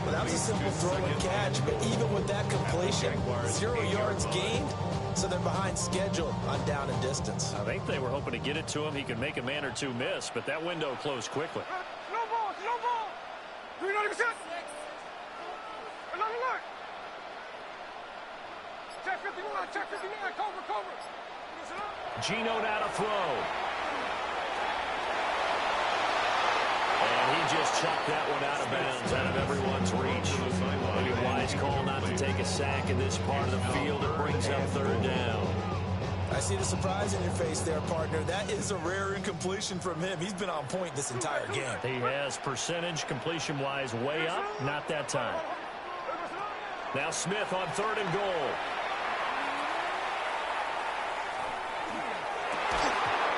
Well, that was a simple throw and catch, but even with that completion, 0 yards gained, so they're behind schedule on down and distance. I think they were hoping to get it to him. He could make a man or two miss, but that window closed quickly. No ball. 390%. Alert. Check 59, cover. Gino now to throw. And he just chucked that one out of bounds, out of everyone's reach. Maybe a wise call not to take a sack in this part of the field. It brings up 3rd down. I see the surprise in your face there, partner. That is a rare incompletion from him. He's been on point this entire game. He has percentage completion-wise way up, not that time. Now Smith on 3rd and goal.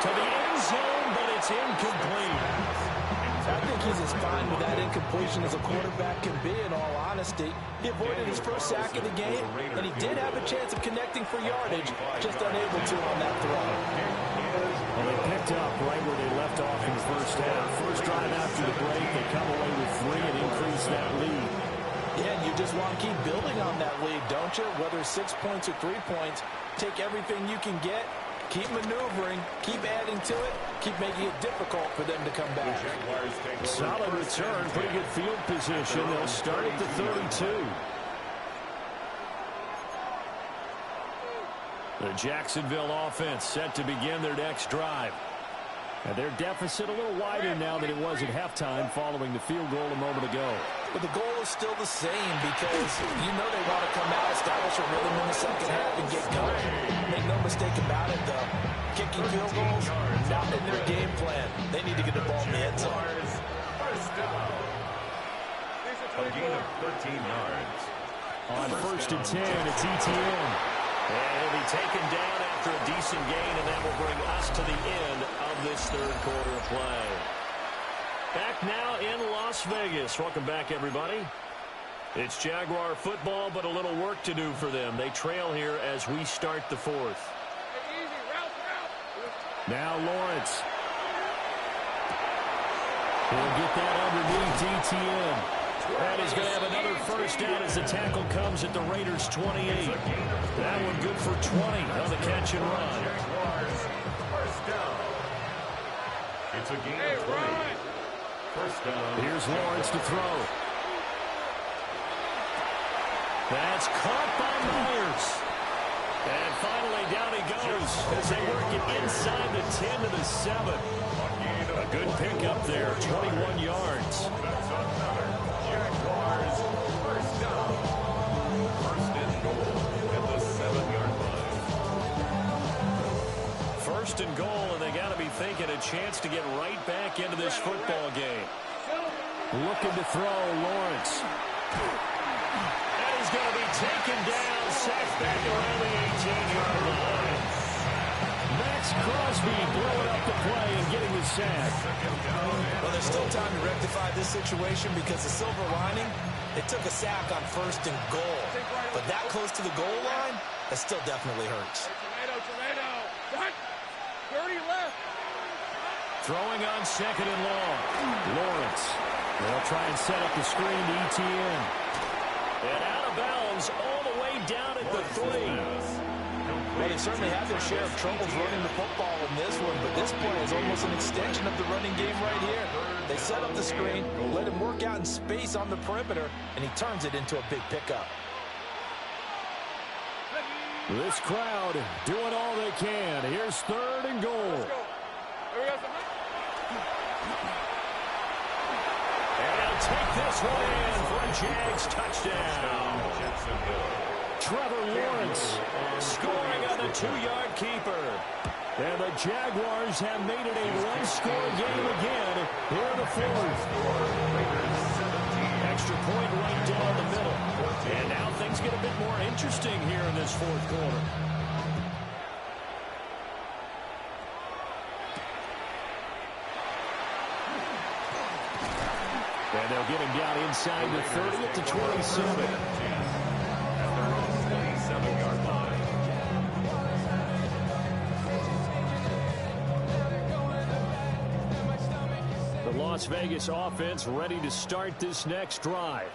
To the end zone, but it's incomplete. At think he's as fine with that incompletion as a quarterback can be, in all honesty. He avoided his first sack of the game, and he did have a chance of connecting for yardage, just unable to on that throw. Well, they picked up right where they left off in the first half. First drive after the break, they come away with 3 and increase that lead. Yeah, and you just want to keep building on that lead, don't you? Whether it's 6 points or 3 points, take everything you can get, keep maneuvering, keep adding to it, keep making it difficult for them to come back. Solid return, pretty good field position. They'll start at the 32. The Jacksonville offense set to begin their next drive. And their deficit a little wider now than it was at halftime following the field goal a moment ago. But the goal is still the same because you know they want to come out, establish a rhythm in the second half, and get going. Make no mistake about it, though. Kicking field goals, not in their game plan. They need to get the ball in the end zone. First down. A gain of 13 yards. On first and 10, it's ETN. And he'll be taken down after a decent gain, and that will bring us to the end of this third quarter of play. Back now in Las Vegas. Welcome back, everybody. It's Jaguar football, but a little work to do for them. They trail here as we start the fourth. Now Lawrence. He'll get that underneath ETN. And he's going to have another first down as the tackle comes at the Raiders' 28. That one good for 20 on the catch and run. First down. It's a gain of 20. First down. Here's Lawrence to throw. That's caught by Myers. And finally down he goes as they work it inside the 10 to the 7. A good pickup there, 21 yards. That's another Jaguars first down. First and goal at the 7-yard line. First and goal, and they got to be thinking a chance to get right back into this football game. Looking to throw, Lawrence. And he's going to be taken down, sacked back around the 18-yard line. Max Crosby blowing up the play and getting the sack. Well, there's still time to rectify this situation because the silver lining, it took a sack on first and goal. But that close to the goal line, that still definitely hurts. Tomato. 30 left. Throwing on second and long. Lawrence. They'll try and set up the screen to ETN. And out of bounds all the way down at the 3. Well, they certainly had their share of troubles running the football in this one, but this play is almost an extension of the running game right here. They set up the screen, let him work out in space on the perimeter, and he turns it into a big pickup. This crowd doing all they can. Here's third and goal. And they'll take this one in for a Jags touchdown. Trevor Lawrence scoring on the 2-yard keeper. And the Jaguars have made it a one-score game again here in the fourth. Extra point right down the middle. And now things get a bit more interesting here in this fourth quarter. And they'll get him down inside the 30 at the 27. Las Vegas offense ready to start this next drive.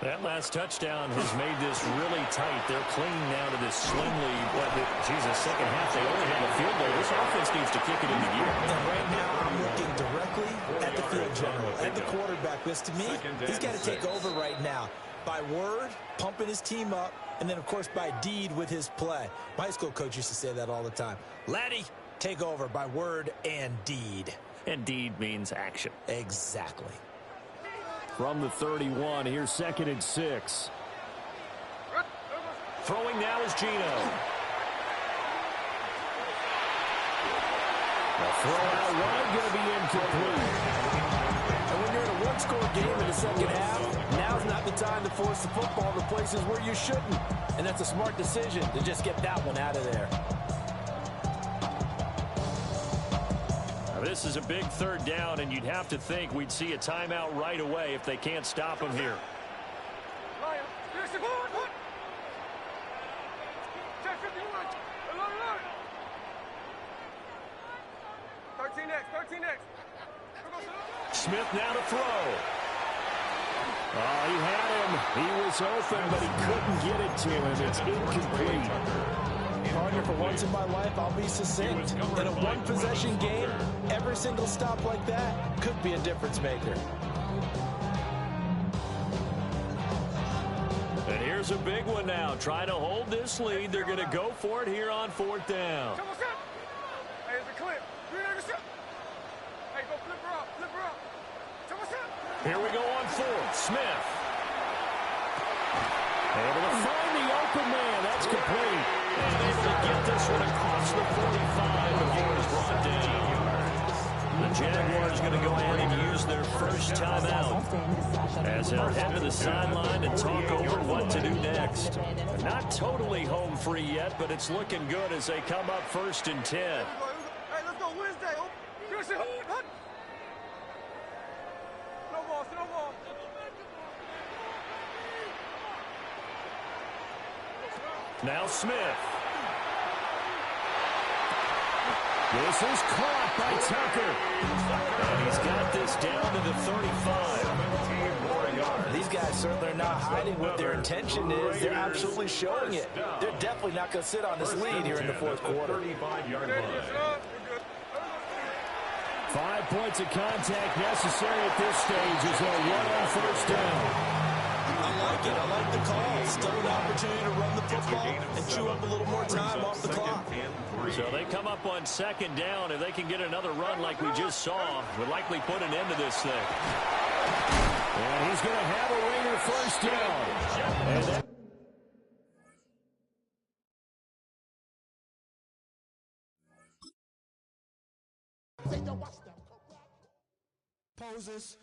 That last touchdown has made this really tight. They're clinging now to this slim lead. But, Jesus, second half, they only have a field goal. This offense needs to kick it into gear. And right now, I'm looking directly at the field general, at the quarterback. Because to me, he's got to take over right now. By word, pumping his team up, and then, of course, by deed with his play. My high school coach used to say that all the time. Laddie, take over by word and deed. And deed means action. Exactly. From the 31, here's second and 6. Throwing now is Gino. The throw out wide going to be incomplete. And when you're in a one-score game in the second half, now's not the time to force the football to places where you shouldn't. And that's a smart decision to just get that one out of there. This is a big third down, and you'd have to think we'd see a timeout right away if they can't stop him here. 13X. Smith now to throw. Oh, he had him. He was open, but he couldn't get it to him. It's incomplete. Partner, for once in my life, I'll be succinct. In a one-possession game, every single stop like that could be a difference maker. And here's a big one now. Trying to hold this lead. They're going to go for it here on 4th down. Hey, it's a clip. Hey, go flip her up. Here we go on 4th. Smith. Able to find the open man. That's complete. And able to get this one across the 45 before it's brought down. The Jaguars going to go ahead and use their first timeout as they'll head to the sideline and talk over what to do next. Not totally home free yet, but it's looking good as they come up 1st and 10. Hey, let's go Wednesday. Snowball. Now Smith. This is caught by Tucker. And he's got this down to the 35. These guys certainly are not hiding what their intention is. They're absolutely showing it. They're definitely not going to sit on this lead here in the 4th quarter. 5 points of contact necessary at this stage as they'll run on 1st down. I like it. I like the call. Still an opportunity to run the football and chew up a little more time off the clock. So they come up on 2nd down. If they can get another run like we just saw, would likely put an end to this thing. And he's going to have a ringer 1st down. And that poses.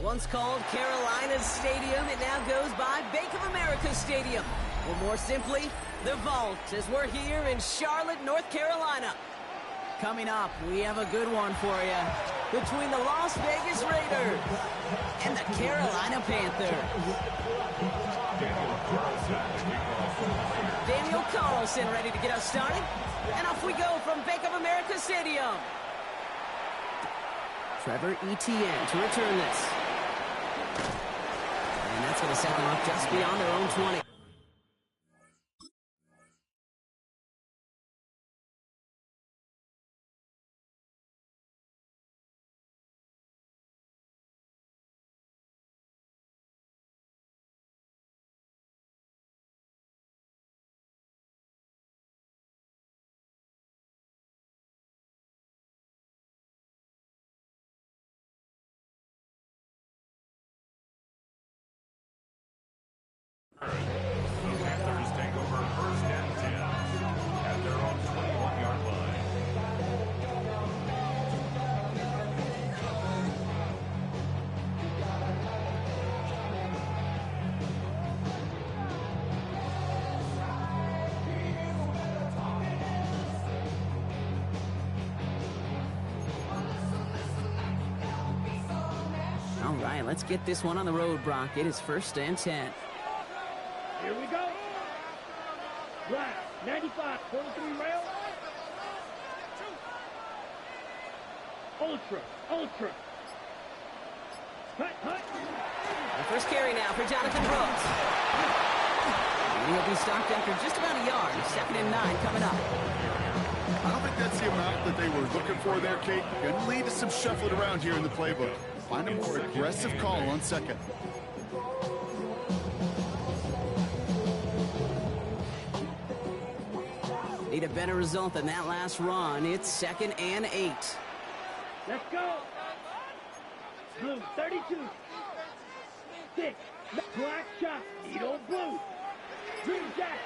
Once called Carolina's Stadium, it now goes by Bank of America Stadium. Or more simply, the Vault, as we're here in Charlotte, North Carolina. Coming up, we have a good one for you. Between the Las Vegas Raiders and the Carolina Panthers. Daniel Carlson ready to get us started. And off we go from Bank of America Stadium. Trevor Etienne to return this. And that's going to set them up just beyond their own 20. The Panthers take over 1st and 10 at their own 21-yard line. All right, let's get this one on the road, Brock. It is 1st and 10. Here we go. Right, 95, 43 rail. Ultra. Hut. The first carry now for Jonathan Brooks. And he'll be stopped after just about a yard. 2nd and 9 coming up. I don't think that's the amount that they were looking for there, Kate. Going to lead to some shuffling around here in the playbook. Find a more aggressive call on second. Need a better result than that last run. It's 2nd and 8. Let's go. Blue, 32. 6. Black shot. Edo blue. Green jack.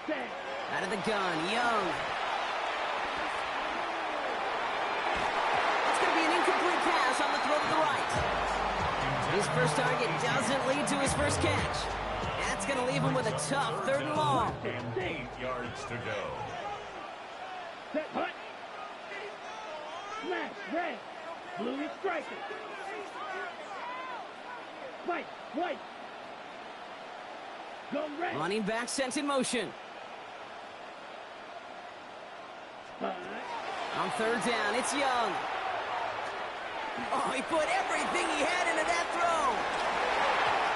Set. Out of the gun, Young. It's going to be an incomplete pass on the throw to the right. His first target doesn't lead to his first catch. That's going to leave him with a tough 3rd and long. 8 yards to go. Set, hut. Smash, red. Blue is striking. Spike, white. Go red. Running back sent in motion. On 3rd down, it's Young. Oh, he put everything he had into that throw.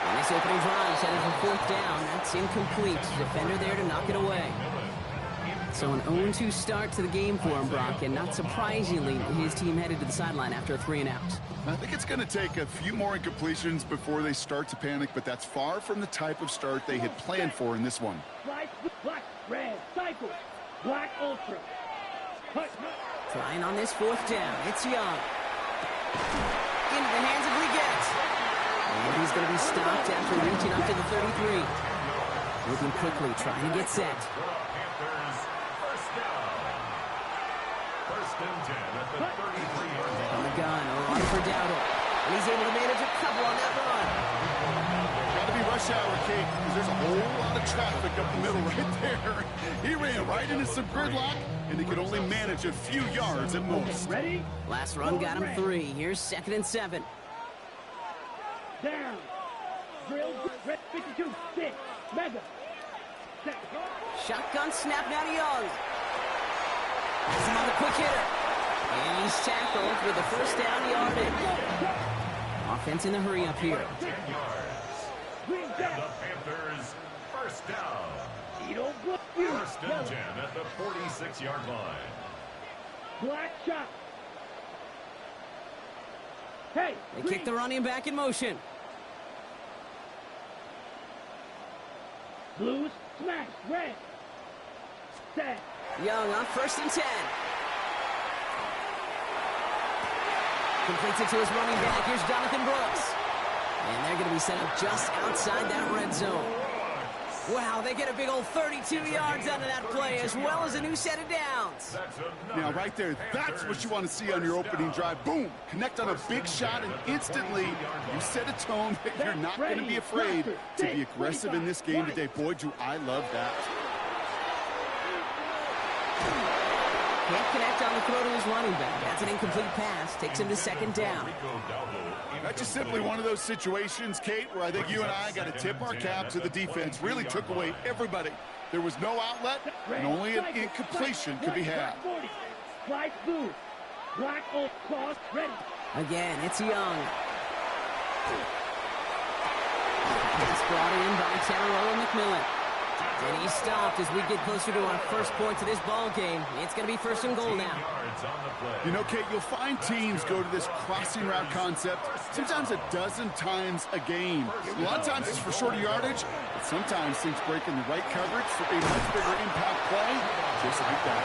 And this opening drive headed for 4th down. That's incomplete. Defender there to knock it away. So an 0-2 start to the game for him, Brock, and not surprisingly, his team headed to the sideline after a 3-and-out. I think it's going to take a few more incompletions before they start to panic, but that's far from the type of start they had planned for in this one. Black, red, cycle. Black ultra. Hut. Trying on this 4th down. It's Young. Into the hands of Leggett. And he's going to be stopped after reaching up to the 33. Moving quickly, trying to get set. On the gun, a run for Dowdle. And he's able to manage a couple on that run. Got to be rush hour, Kate, because there's a whole lot of traffic up the middle right there. He ran right into some gridlock, and he could only manage a few yards at most. Ready? Last run got him 3. Here's 2nd and 7. Down. Drill, red, 52, 6. Mega. Set. Shotgun snap now to Young. Has him on the quick hitter. And he's tackled with the first down yardage. Offense in the hurry up here. 10 yards. And the Panthers, first down. 1st and 10 at the 46-yard line. Black shot. Hey, They kick the running back in motion. Blues, smash, red. Set. Young on 1st and 10. Completes it to his running back. Here's Jonathan Brooks. And they're going to be set up just outside that red zone. Wow, they get a big old 32 yards out of that play, as well as a new set of downs. Now, right there, that's what you want to see on your opening drive. Boom! Connect on a big shot, and instantly you set a tone that you're not going to be afraid to be aggressive in this game today. Boy, do I love that. Can't connect on the throw to his running back. That's an incomplete pass. Takes him to 2nd down. That's just simply one of those situations, Kate, where I think you and I got to tip our cap to the defense. Really took away everybody. There was no outlet, and only an incompletion could be had. Black blue. Black old cross ready. Again, it's Young. Pass brought in by Terrell McMillan. And he's stopped as we get closer to our first point to this ball game. It's going to be 1st and goal now. You know, Kate, you'll find teams go to this crossing route concept sometimes a dozen times a game. A lot of times it's for shorter yardage, but sometimes things break in the right coverage for a much bigger impact play, just like that.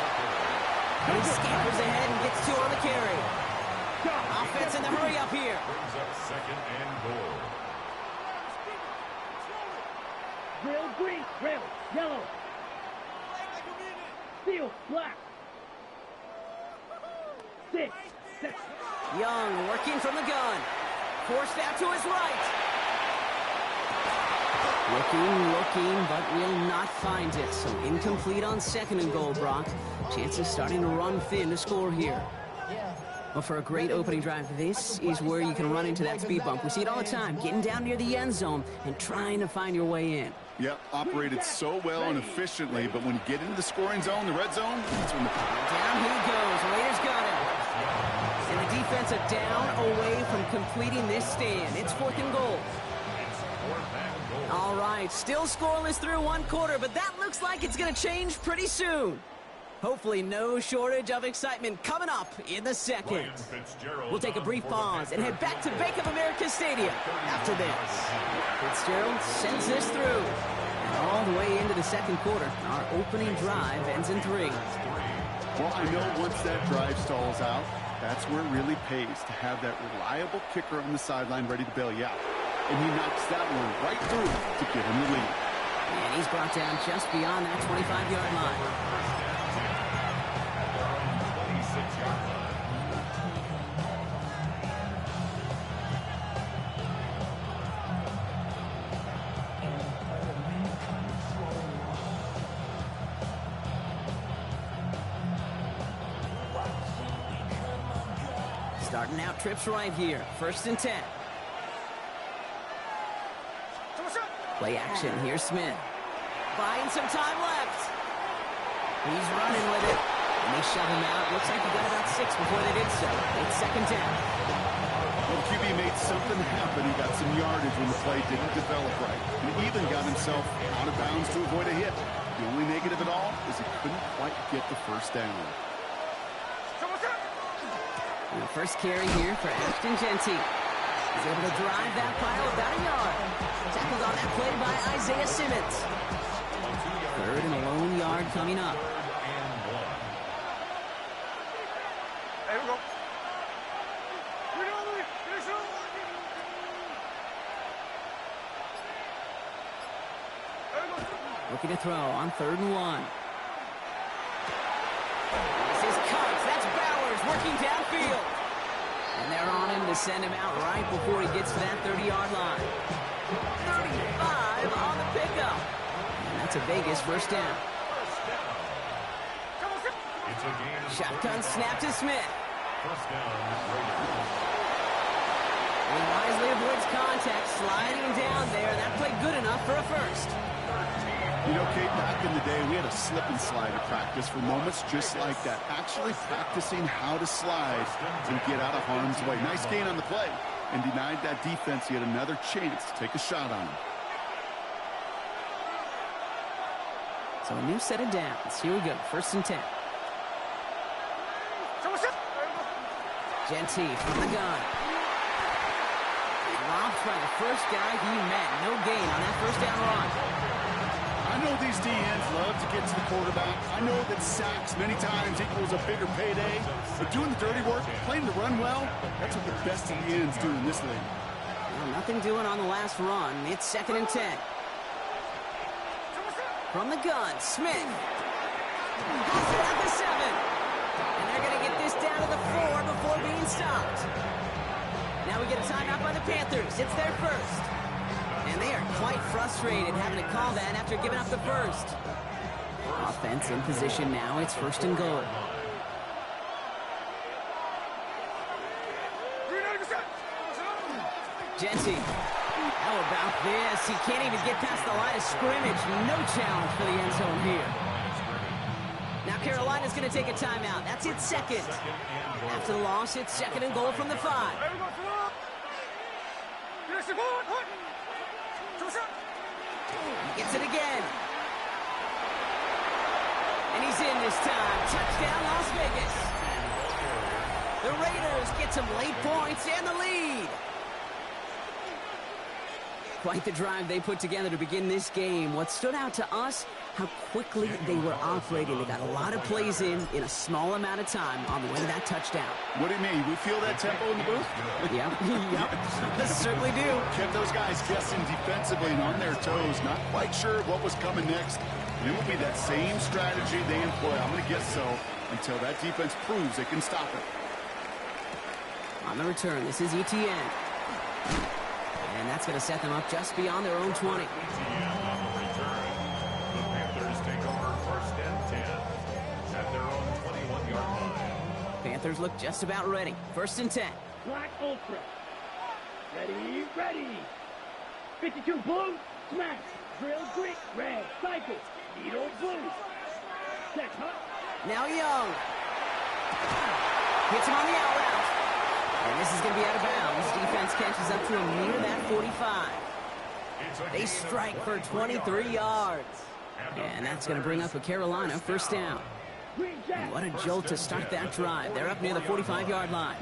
And he scampers ahead and gets 2 on the carry. Offense in the hurry up here. Brings up 2nd and goal. Drill green, rail, yellow. Steel, black. 6, 7. Young working from the gun. Forced out to his right. Looking, but will not find it. So incomplete on 2nd and goal, Brock. Chances starting to run thin to score here. Well, for a great opening drive, this is where you can run into that speed bump. We see it all the time, getting down near the end zone and trying to find your way in. Yep, operated so well and efficiently, but when you get into the scoring zone, the red zone, that's when the... Down he goes. Raiders got him. And the defense a down away from completing this stand. It's 4th and goal. All right, still scoreless through 1 quarter, but that looks like it's going to change pretty soon. Hopefully no shortage of excitement coming up in the second. We'll take a brief pause and head back to Bank of America Stadium after this. Fitzgerald sends this through. And all the way into the second quarter, our opening drive ends in 3. Well, I know once that drive stalls out, that's where it really pays to have that reliable kicker on the sideline ready to bail you out. And he knocks that one right through to give him the lead. And he's brought down just beyond that 25-yard line. Starting out trips right here. 1st and 10. Play action. Here's Smith. Buying some time left. He's running with it. And they shove him out. Looks like he got about 6 before they did so. It's 2nd down. Well, QB made something happen. He got some yardage when the play didn't develop right. He even got himself out of bounds to avoid a hit. The only negative at all is he couldn't quite get the 1st down. And the first carry here for Ashton Jeanty. He's able to drive that pile about a yard. Tackled on that play by Isaiah Simmons. 3rd and a lone yard coming up. There we go. Looking to throw on 3rd and 1. This is Cox. That's Bowers working downfield. And they're on him to send him out right before he gets to that 30-yard line. 35 on the pickup. And that's a Vegas 1st down. Shotgun snap to Smith. He wisely avoids contact, sliding down there. That played good enough for a 1st. You know, Kate, back in the day, we had a slip and slide at practice for moments just like that. Actually practicing how to slide and get out of harm's way. Nice gain on the play and denied that defense yet another chance to take a shot on him. So a new set of downs. Here we go. 1st and 10. Jeanty from the gun. Dropped by the first guy he met. No gain on that 1st down run. I know these DNs love to get to the quarterback. I know that sacks many times equals a bigger payday. But doing the dirty work, playing the run well, that's what the best DNs do in this league. Well, nothing doing on the last run. It's 2nd and 10. From the gun, Smith. Has it at the 7. And they're going to get this down to the 4 before being stopped. Now we get a timeout by the Panthers. It's their 1st. And they are quite frustrated having to call that after giving up the 1st. Offense in position now. It's 1st and goal. Jeanty. How about this? He can't even get past the line of scrimmage. No challenge for the end zone here. Now Carolina's going to take a timeout. That's its 2nd. After the loss, it's 2nd and goal from the 5. He gets it again. And he's in this time. Touchdown, Las Vegas. The Raiders get some late points and the lead. Quite the drive they put together to begin this game. What stood out to us, how quickly they were operating. They got a lot of plays in a small amount of time on the way to that touchdown. What do you mean? We feel that tempo in the booth? Yep, yep, certainly do. Kept those guys guessing defensively and on their toes, not quite sure what was coming next. And it will be that same strategy they employ. I'm going to guess so until that defense proves they can stop it. On the return, this is ETN. And that's going to set them up just beyond their own 20. Panthers look just about ready. 1st and 10. Black Ultra. Ready, ready. 52 blue, smash. Drill green, red, cycle. Needle blue. Check, huh? Now Young. Hits him on the out route. And this is going to be out of bounds. Defense catches up to him near that 45. They strike for 23 yards. And that's going to bring up a Carolina 1st down. Green jack. And what a jolt to start that drive. They're up near the 45-yard line.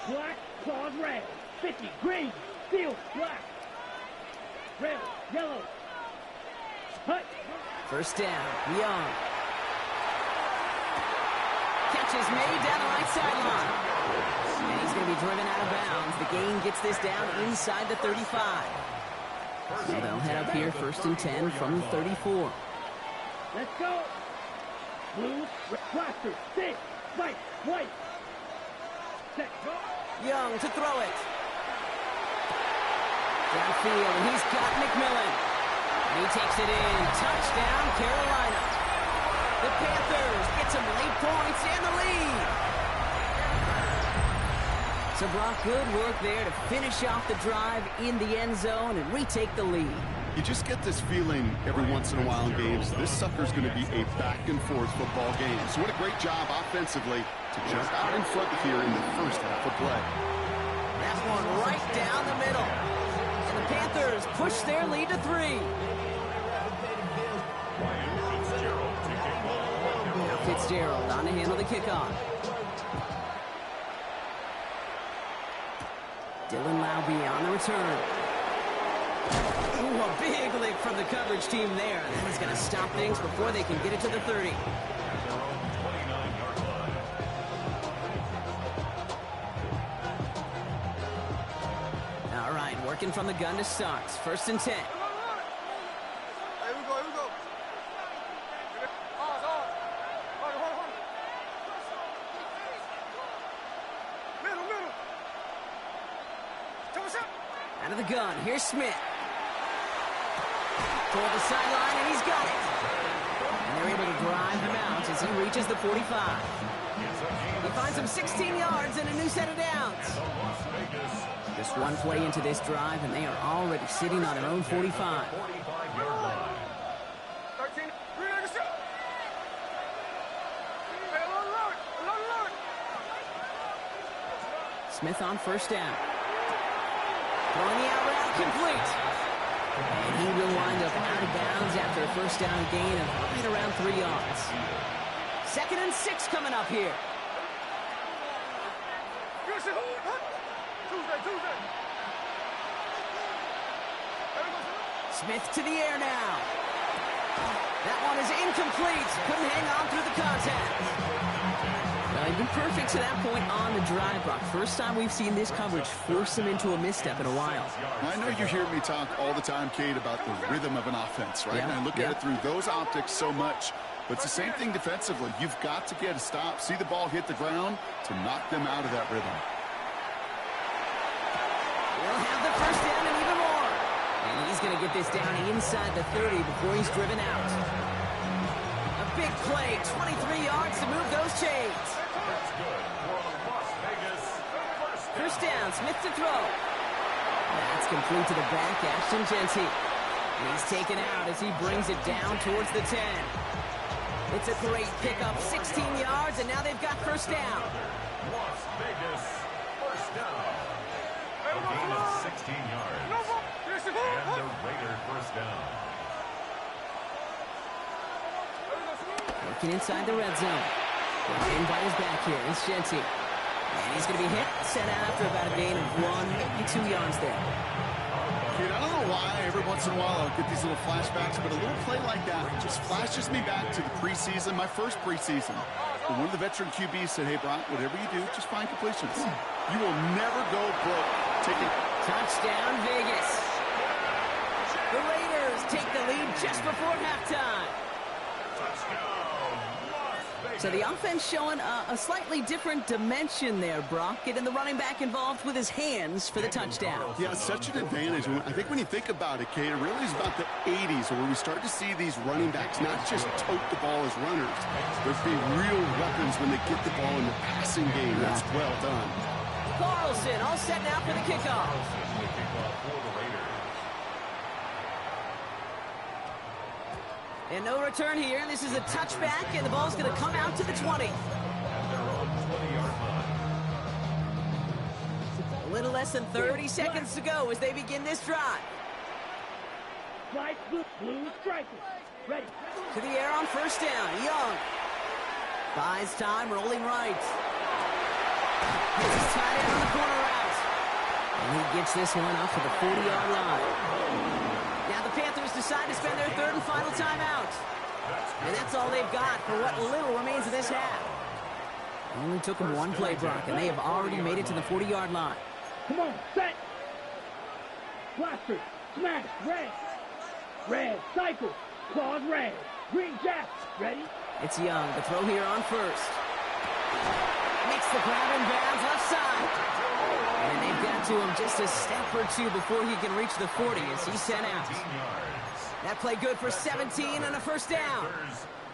Black, claws red. 50, green, steel, black. Red, yellow. Hut. First down, Young. Catch is made down the right sideline. And he's going to be driven out of bounds. The gain gets this down inside the 35. So they'll head up here, 1st and 10 from the 34. Let's go. Blue, blaster, stick, white, white. Set, go. Young to throw it. Downfield, and he's got McMillan. And he takes it in. Touchdown, Carolina. The Panthers get some late points and the lead. So, Brock, good work there to finish off the drive in the end zone and retake the lead. You just get this feeling every once in a while in games, this sucker's going to be a back-and-forth football game. So what a great job offensively to jump out in front here in the first half of play. That one right down the middle. And the Panthers push their lead to 3. Now Fitzgerald on to handle the kickoff. Dylan Laube on the return. Ooh, a big lick from the coverage team there. That is going to stop things before they can get it to the 30. All right, working from the gun to start. 1st and 10. Here we go, here we go. Hold on. Middle. Out of the gun, here's Smith. Toward the sideline, and he's got it. And they're able to drive him out as he reaches the 45. He finds him 16 yards and a new set of downs. Just one play into this drive, and they are already sitting on their own 45. 13, green on the shot. Hey, load. Smith on 1st down. Throwing the out route, complete. And he will wind up out of bounds after a 1st down gain of right around 3 yards. 2nd and 6 coming up here. Tuesday. Smith to the air now. That one is incomplete. Couldn't hang on through the contact. Well, he'd been perfect to that point on the drive, Brock. First time we've seen this coverage force him into a misstep in a while. I know you hear me talk all the time, Kate, about the rhythm of an offense, right? And I look at it through those optics so much. But it's the same thing defensively. You've got to get a stop, see the ball hit the ground to knock them out of that rhythm. We'll have the 1st down and even more. And he's going to get this down inside the 30 before he's driven out. A big play, 23 yards to move those chains. That's good for Las Vegas. 1st down, Smith to throw. That's complete to the back, Ashton Genty. And he's taken out as he brings it down towards the 10. It's a great pickup, 16 yards, and now they've got 1st down. Las Vegas, 1st down. A gain of 16 yards. And the Raiders 1st down. Working inside the red zone. In by his back here is Genty. And he's going to be hit, set out after about a gain of 1, maybe 2 yards there. Kid, I don't know why every once in a while I'll get these little flashbacks, but a little play like that just flashes me back to the preseason, my first preseason. And one of the veteran QBs said, hey, Brock, whatever you do, just find completions. You will never go broke. Touchdown, Vegas. The Raiders take the lead just before halftime. So the offense showing a slightly different dimension there, Brock. Getting the running back involved with his hands for the touchdown. Yeah, such an advantage. I think when you think about it, Kate, it really is about the 80s where we start to see these running backs not just tote the ball as runners, but be real weapons when they get the ball in the passing game. That's well done. Carlson all set now for the kickoff. And no return here. This is a touchback, and the ball's going to come out to the 20. A little less than 30 seconds to go as they begin this drive. Blue striker. Ready. To the air on 1st down. Young. Buys time, rolling right. Gets his tight end on the corner route. And he gets this one up to the 40-yard line. Now the Panthers decide to spend their third and final timeout. And that's all they've got for what little remains of this half. Only took them one play, Brock, and they have already made it to the 40-yard line. Come on, set. Blaster, smash, red. Red, cycle, claws, red. Green jack, ready? It's Young, the throw here on first. Makes the grab in bounds left side. And they've got to him just a step or two before he can reach the 40 as he's sent out. That play good for 17 and a first down.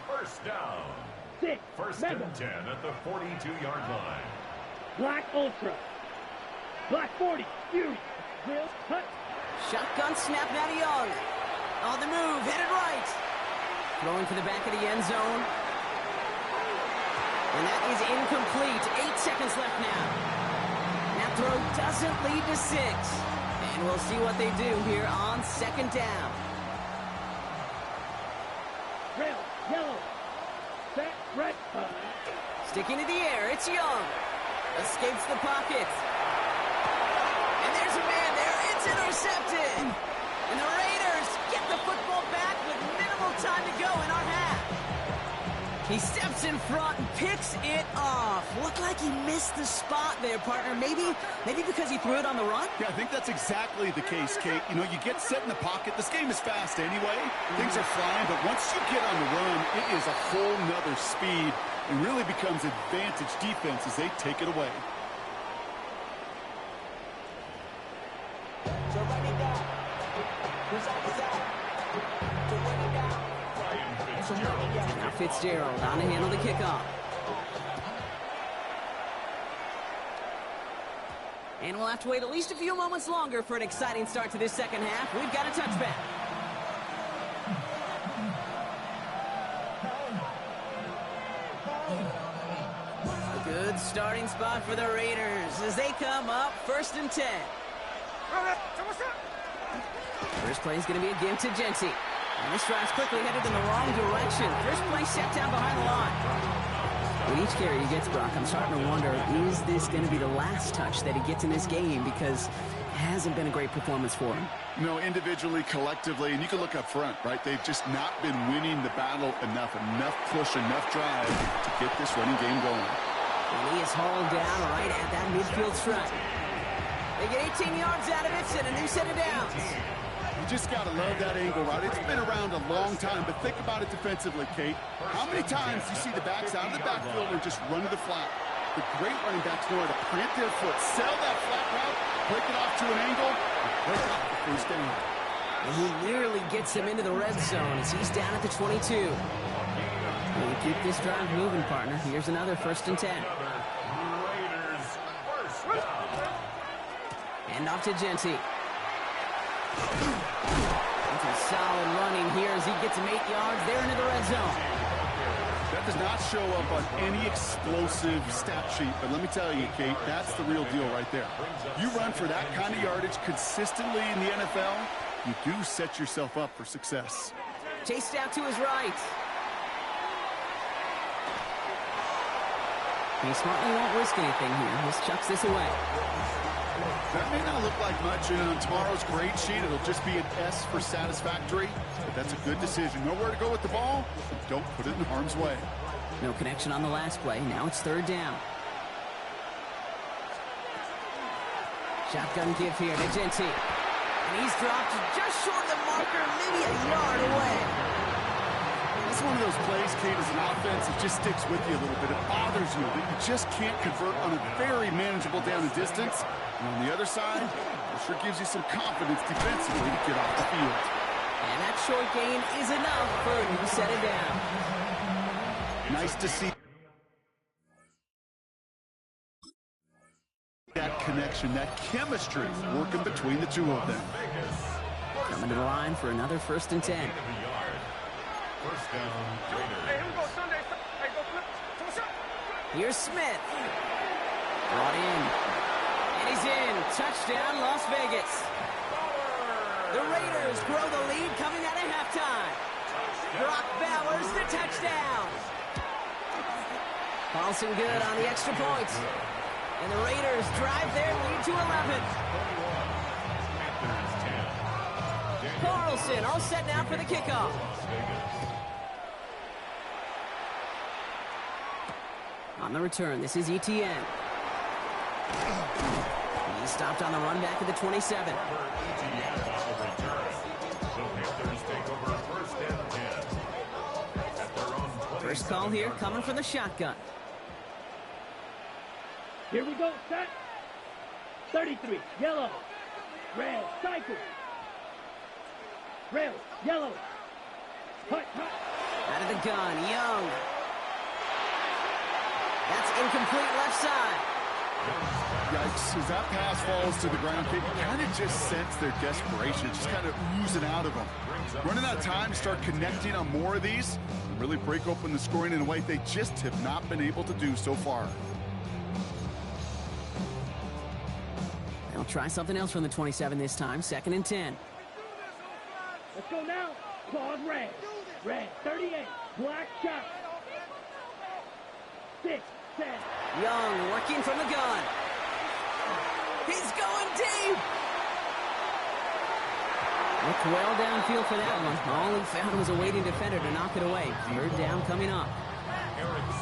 First down. Six, First mega. and 10 at the 42-yard line. Black Ultra. Black 40, Fury. Drill, cut. Shotgun snap now to Young. On the move, headed right. Throwing for the back of the end zone. And that is incomplete. 8 seconds left now. That throw doesn't lead to 6. And we'll see what they do here on second down. Red, yellow. Set, red. Sticking to the air, it's Young. Escapes the pocket. And there's a man there. It's intercepted. And the Raiders get the football back with minimal time to go in our half. He steps in front and picks it off. Looked like he missed the spot there, partner. Maybe because he threw it on the run? Yeah, I think that's exactly the case, Kate. You know, you get set in the pocket. This game is fast anyway. Things are flying, but once you get on the run, it is a whole nother speed and really becomes advantage defense as they take it away. So run it down. Now Fitzgerald on to handle the kickoff. And we'll have to wait at least a few moments longer for an exciting start to this second half. We've got a touchback. A good starting spot for the Raiders as they come up first and 10. First play is going to be a give to Genty. And this drive's quickly headed in the wrong direction. First play set down behind the line. With each carry he gets, Brock, I'm starting to wonder, is this going to be the last touch that he gets in this game? Because it hasn't been a great performance for him. You know, individually, collectively, and you can look up front, right? They've just not been winning the battle enough push, enough drive to get this running game going. And he is hauled down right at that midfield stripe. They get 18 yards out of it and a new set of downs. You just got to love that angle, right? It's been around a long time, but think about it defensively, Kate. How many times do you see the backs out of the backfield and just run to the flat? The great running backs know how to plant their foot, sell that flat route, break it off to an angle, and break off the first down. And he nearly gets him into the red zone as he's down at the 22. And we keep this drive moving, partner. Here's another first and 10. And off to Genty. Some solid running here as he gets him 8 yards there into the red zone. That does not show up on any explosive stat sheet, but let me tell you, Kate, that's the real deal right there. You run for that kind of yardage consistently in the NFL, you do set yourself up for success. Chased out to his right. He smartly won't risk anything here. Just chucks this away. That may not look like much, and on tomorrow's grade sheet, it'll just be an S for satisfactory, but that's a good decision. Nowhere to go with the ball, don't put it in harm's way. No connection on the last play. Now it's third down. Shotgun give here to Genty. And he's dropped just short of the marker, maybe a yard away. This is one of those plays, Kate, as an offense, it just sticks with you a little bit. It bothers you that you just can't convert on a very manageable down and distance. And on the other side, it sure gives you some confidence defensively to get off the field. And that short gain is enough for a new set of down. Nice to see that connection, that chemistry working between the two of them. Coming to the line for another first and 10. First down, Raiders. Hey, here we go, Sunday. Hey, go flip. Here's Smith. Brought in. And he's in. Touchdown, Las Vegas. The Raiders grow the lead coming out of halftime. Brock Bowers, the touchdown. Carlson good on the extra point. And the Raiders drive their lead to 11. Carlson all set now for the kickoff. On the return, this is Etienne. He stopped on the run back at the 27. First call here coming from the shotgun. Here we go, set. 33, yellow. Red, cycle. Red, yellow. Hut, hut. Out of the gun, Young. That's incomplete left side. Yikes, as that pass falls to the ground, you kind of just sense their desperation, just kind of oozing out of them. Running out of time to start connecting on more of these and really break open the scoring in a way they just have not been able to do so far. They'll try something else from the 27 this time. 2nd and 10. Let's go now. Claude Red. Red, 38. Black shot. 6, 7. Young working from the gun. He's going deep. Looked well downfield for that one. All he found was a waiting defender to knock it away. 3rd down coming up.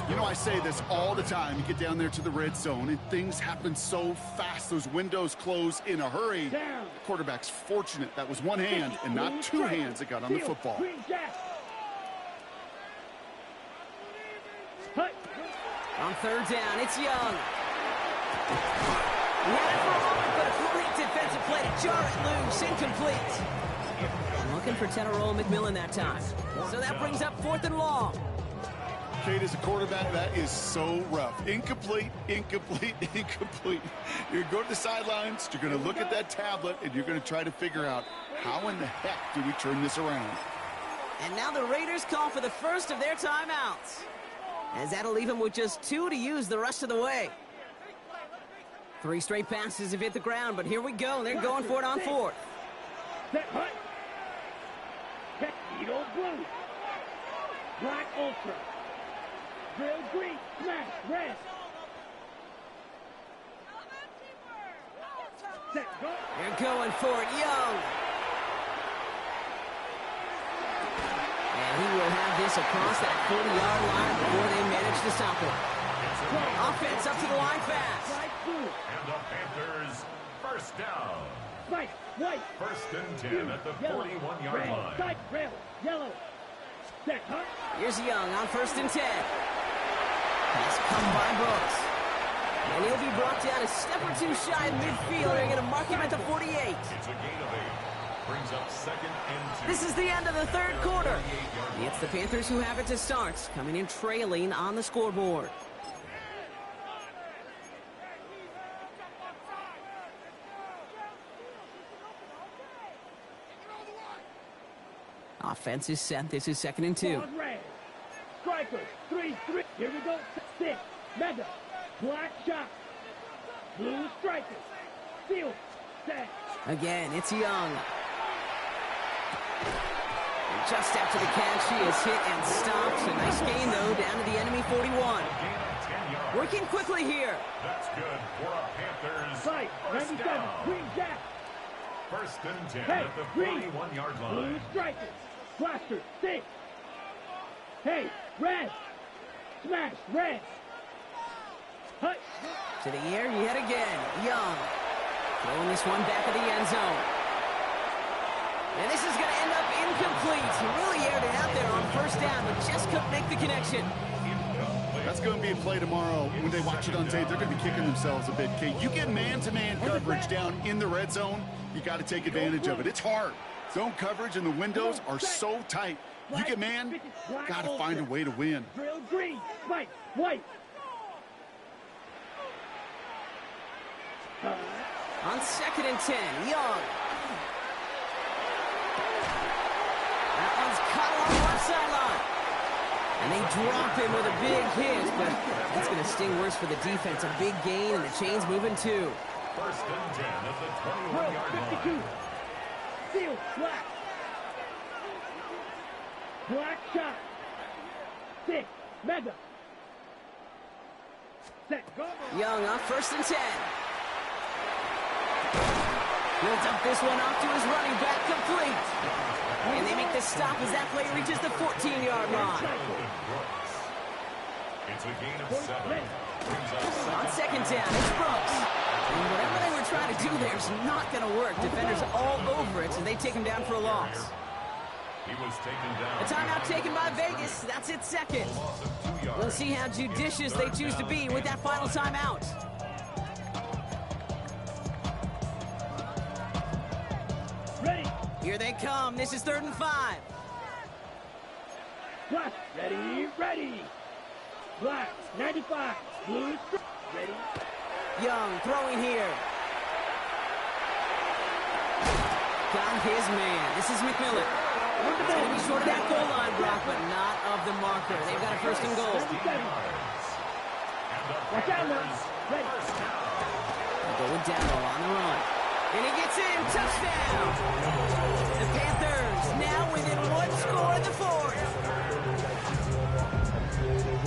You know, I say this all the time. You get down there to the red zone, and things happen so fast. Those windows close in a hurry. The quarterback's fortunate that was one hand and not two hands that got on the football. On 3rd down, it's Young. He had it for a moment, but a great defensive play to jar it loose. Incomplete. Looking for Teteroa McMillan that time. So that brings up 4th and long. Kate, as a quarterback, that is so rough. Incomplete, incomplete, incomplete. You're going to go to the sidelines, you're going to look at that tablet, and you're going to try to figure out how in the heck do we turn this around. And now the Raiders call for the first of their timeouts, as that'll leave them with just 2 to use the rest of the way. 3 straight passes have hit the ground, but here we go. They're going for it on 4th. Set hut. Tuxedo blue. Black ultra. Grill green. Smash. Red. Set go. They're going for it. Young. And he will have this across that 40-yard line before they manage to stop it. Offense up to the line fast. And the Panthers, first down. Spike, white. 1st and 10 at the 41-yard line. Side, rail, yellow. Set, huh? Here's Young on 1st and 10. Pass come by Brooks. And he'll be brought down a step or 2 shy of midfield. They're going to mark him at the 48. It's a gain of 8. Brings up 2nd and 2. This is the end of the 3rd quarter. It's the Panthers who have it to start, coming in trailing on the scoreboard. Offense is set. This is 2nd and 2. Strikers, 3-3. Here we go. 6. Mega. Black shot. Blue strikers. Steel. Set. Again, it's Young. And just after the catch, he is hit and stopped. A nice gain, though, down to the enemy 41. Working quickly here. That's good for a Panthers. Fight. 97. Green Jack. 1st and 10 Hey, at the green. 41-yard Blue line. strikers. Blaster. 6. Hey, red. Smash. Red. Hut. To the air yet again. Young. Throwing this one back of the end zone. And this is going to end up incomplete. He really aired it out there on 1st down, but just couldn't make the connection. That's going to be a play tomorrow. When they watch it on tape, they're going to be kicking themselves a bit. Kate, you get man-to-man coverage down in the red zone, you got to take advantage of it. It's hard. Zone coverage and the windows are so tight. You get man, got to find a way to win. Drill green. Spike. White. On 2nd and 10, Young. That one's caught along the left sideline. And they drop him with a big hit, but that's going to sting worse for the defense. A big gain, and the chain's moving too. 1st and 10 at the 21-yard 52. line. Steel. Black. Black shot. 6. Mega. Set. Go. Young on 1st and 10. He'll dump this one off to his running back, complete. And they make the stop as that play reaches the 14-yard line. It's a gain of 7. On 2nd down, it's Brooks. And whatever they were trying to do there is not going to work. Defenders all over it, so they take him down for a loss. He was taken down. A timeout taken by Vegas. That's its second. We'll see how judicious they choose to be with that final timeout. Ready. Here they come. This is 3rd and 5. Black. Ready. Ready. Black. 95. Blue. Ready. Young throwing here. Got his man. This is McMillan. It's going to be short of that goal line, Brock, but not of the marker. They've got a 1st and goal. Watch out now. Ready. Going down on the run. And he gets in. Touchdown. The Panthers now within 1 score in the 4th.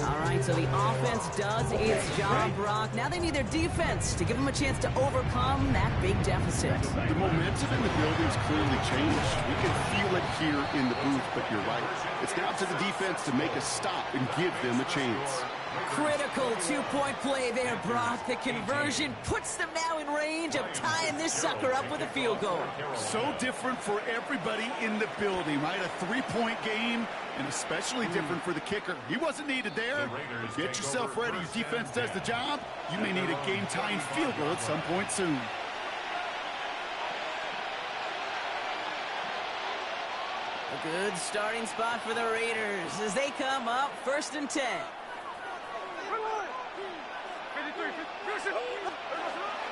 All right, so the offense does its job, Brock. Now they need their defense to give them a chance to overcome that big deficit. The momentum in the building's clearly changed. We can feel it here in the booth, but you're right. It's now to the defense to make a stop and give them a chance. Critical 2-point play there, Brock. The conversion puts them now in range of tying this sucker up with a field goal. So different for everybody in the building, right? A 3-point game, and especially different for the kicker. He wasn't needed there. Get yourself ready. Your defense does the job. You may need a game-tying field goal at some point soon. A good starting spot for the Raiders as they come up 1st and 10.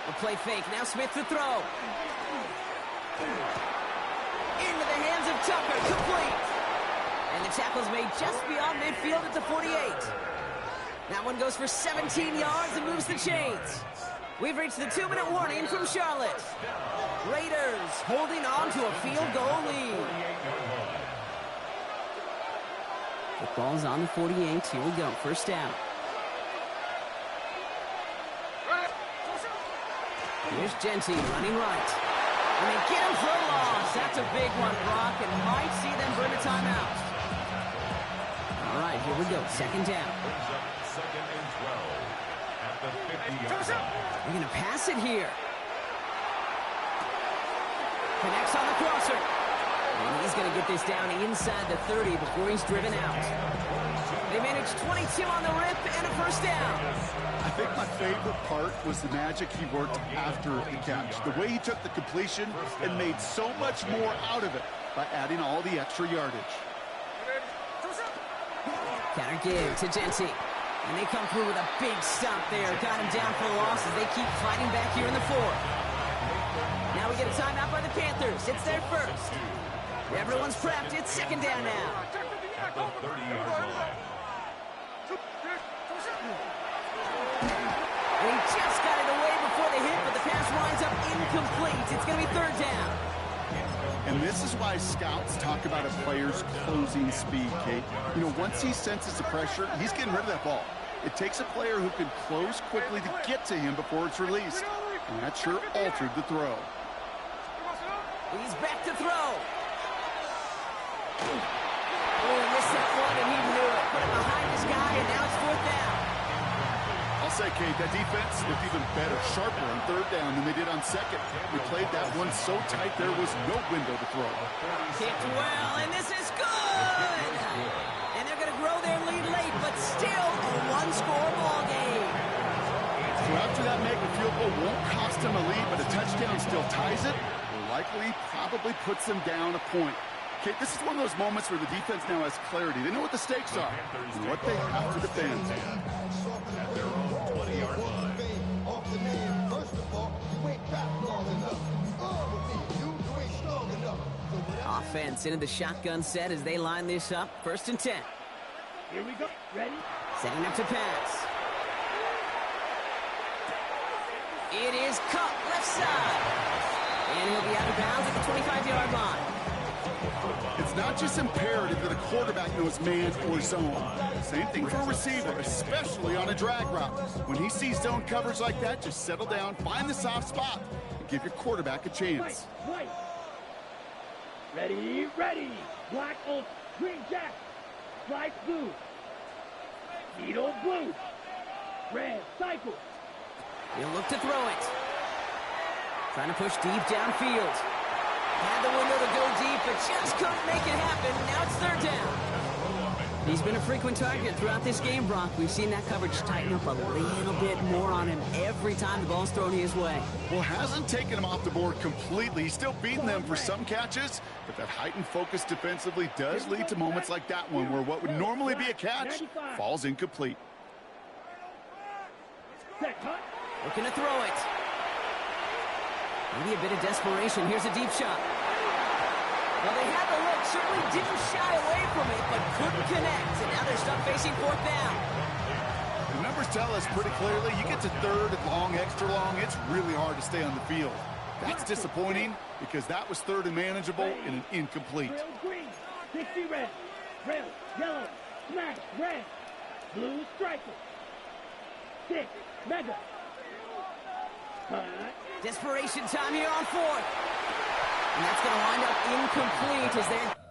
A play fake. Now Smith to throw. Into the hands of Tucker. Complete. And the tackle's made just beyond midfield at the 48. That one goes for 17 yards and moves the chains. We've reached the 2-minute warning from Charlotte. Raiders holding on to a field goal lead. The ball's on the 48. Here we go. 1st down. Here's Genty running right. And they get him for a loss. That's a big one, Brock, and might see them burn a timeout. All right, here we go. 2nd down. 2nd and 12 at the 50-yard line. They're going to pass it here. Connects on the crosser. And he's going to get this down inside the 30 before he's driven out. They managed 22 on the rip and a 1st down. I think my favorite part was the magic he worked after the catch. The way he took the completion and made so much more out of it by adding all the extra yardage. Counter give to Genty. And they come through with a big stop there. Got him down for the loss as they keep fighting back here in the 4th. Now we get a timeout by the Panthers. It's their 1st. Everyone's prepped. It's 2nd down now. At the 30-yard line. And he just got it away before the hit, but the pass winds up incomplete. It's going to be 3rd down. And this is why scouts talk about a player's closing speed, Kate. You know, once he senses the pressure, he's getting rid of that ball. It takes a player who can close quickly to get to him before it's released. And that sure altered the throw. He's back to throw. Oh, he missed that one, and he knew it. Put it behind his guy, and now it's 4th down. I'll say, Kate, that defense looked even better, sharper on 3rd down than they did on 2nd. We played that one so tight there was no window to throw. Kicked well, and this is good. And they're going to grow their lead late, but still a 1-score ball game. So after that make, a field goal won't cost them a lead, but a touchdown still ties it. Likely probably puts them down a point. Okay, this is one of those moments where the defense now has clarity. They know what the stakes are and what they have to defend. At their own 20-yard line. Offense into the shotgun set as they line this up. 1st and 10. Here we go. Ready? Setting up to pass. It is cut left side. And he'll be out of bounds at the 25-yard line. It's not just imperative that a quarterback knows man or zone. Same thing for a receiver, especially on a drag route. When he sees zone coverage like that, just settle down, find the soft spot, and give your quarterback a chance. White. Ready, ready. Black Oak, green jack. Stripes blue. Needle blue. Red, cycle. He'll look to throw it. Trying to push deep downfield. Had the window to go deep, but just couldn't make it happen. Now it's third down. He's been a frequent target throughout this game, Brock. We've seen that coverage tighten up a little bit more on him every time the ball's thrown his way. Well, hasn't taken him off the board completely. He's still beating them for some catches, but that heightened focus defensively does lead to moments like that one where what would normally be a catch falls incomplete. Looking to throw it. Maybe a bit of desperation. Here's a deep shot. Well, they had the look. Certainly didn't shy away from it, but couldn't connect. And now they're stuck facing fourth down. The numbers tell us pretty clearly, you get to third and long, extra long, it's really hard to stay on the field. That's disappointing because that was third and manageable and an incomplete. Green, 60 red, red, yellow, smash, red, blue, striker, 6, mega. Desperation time here on fourth. And that's going to wind up incomplete as they're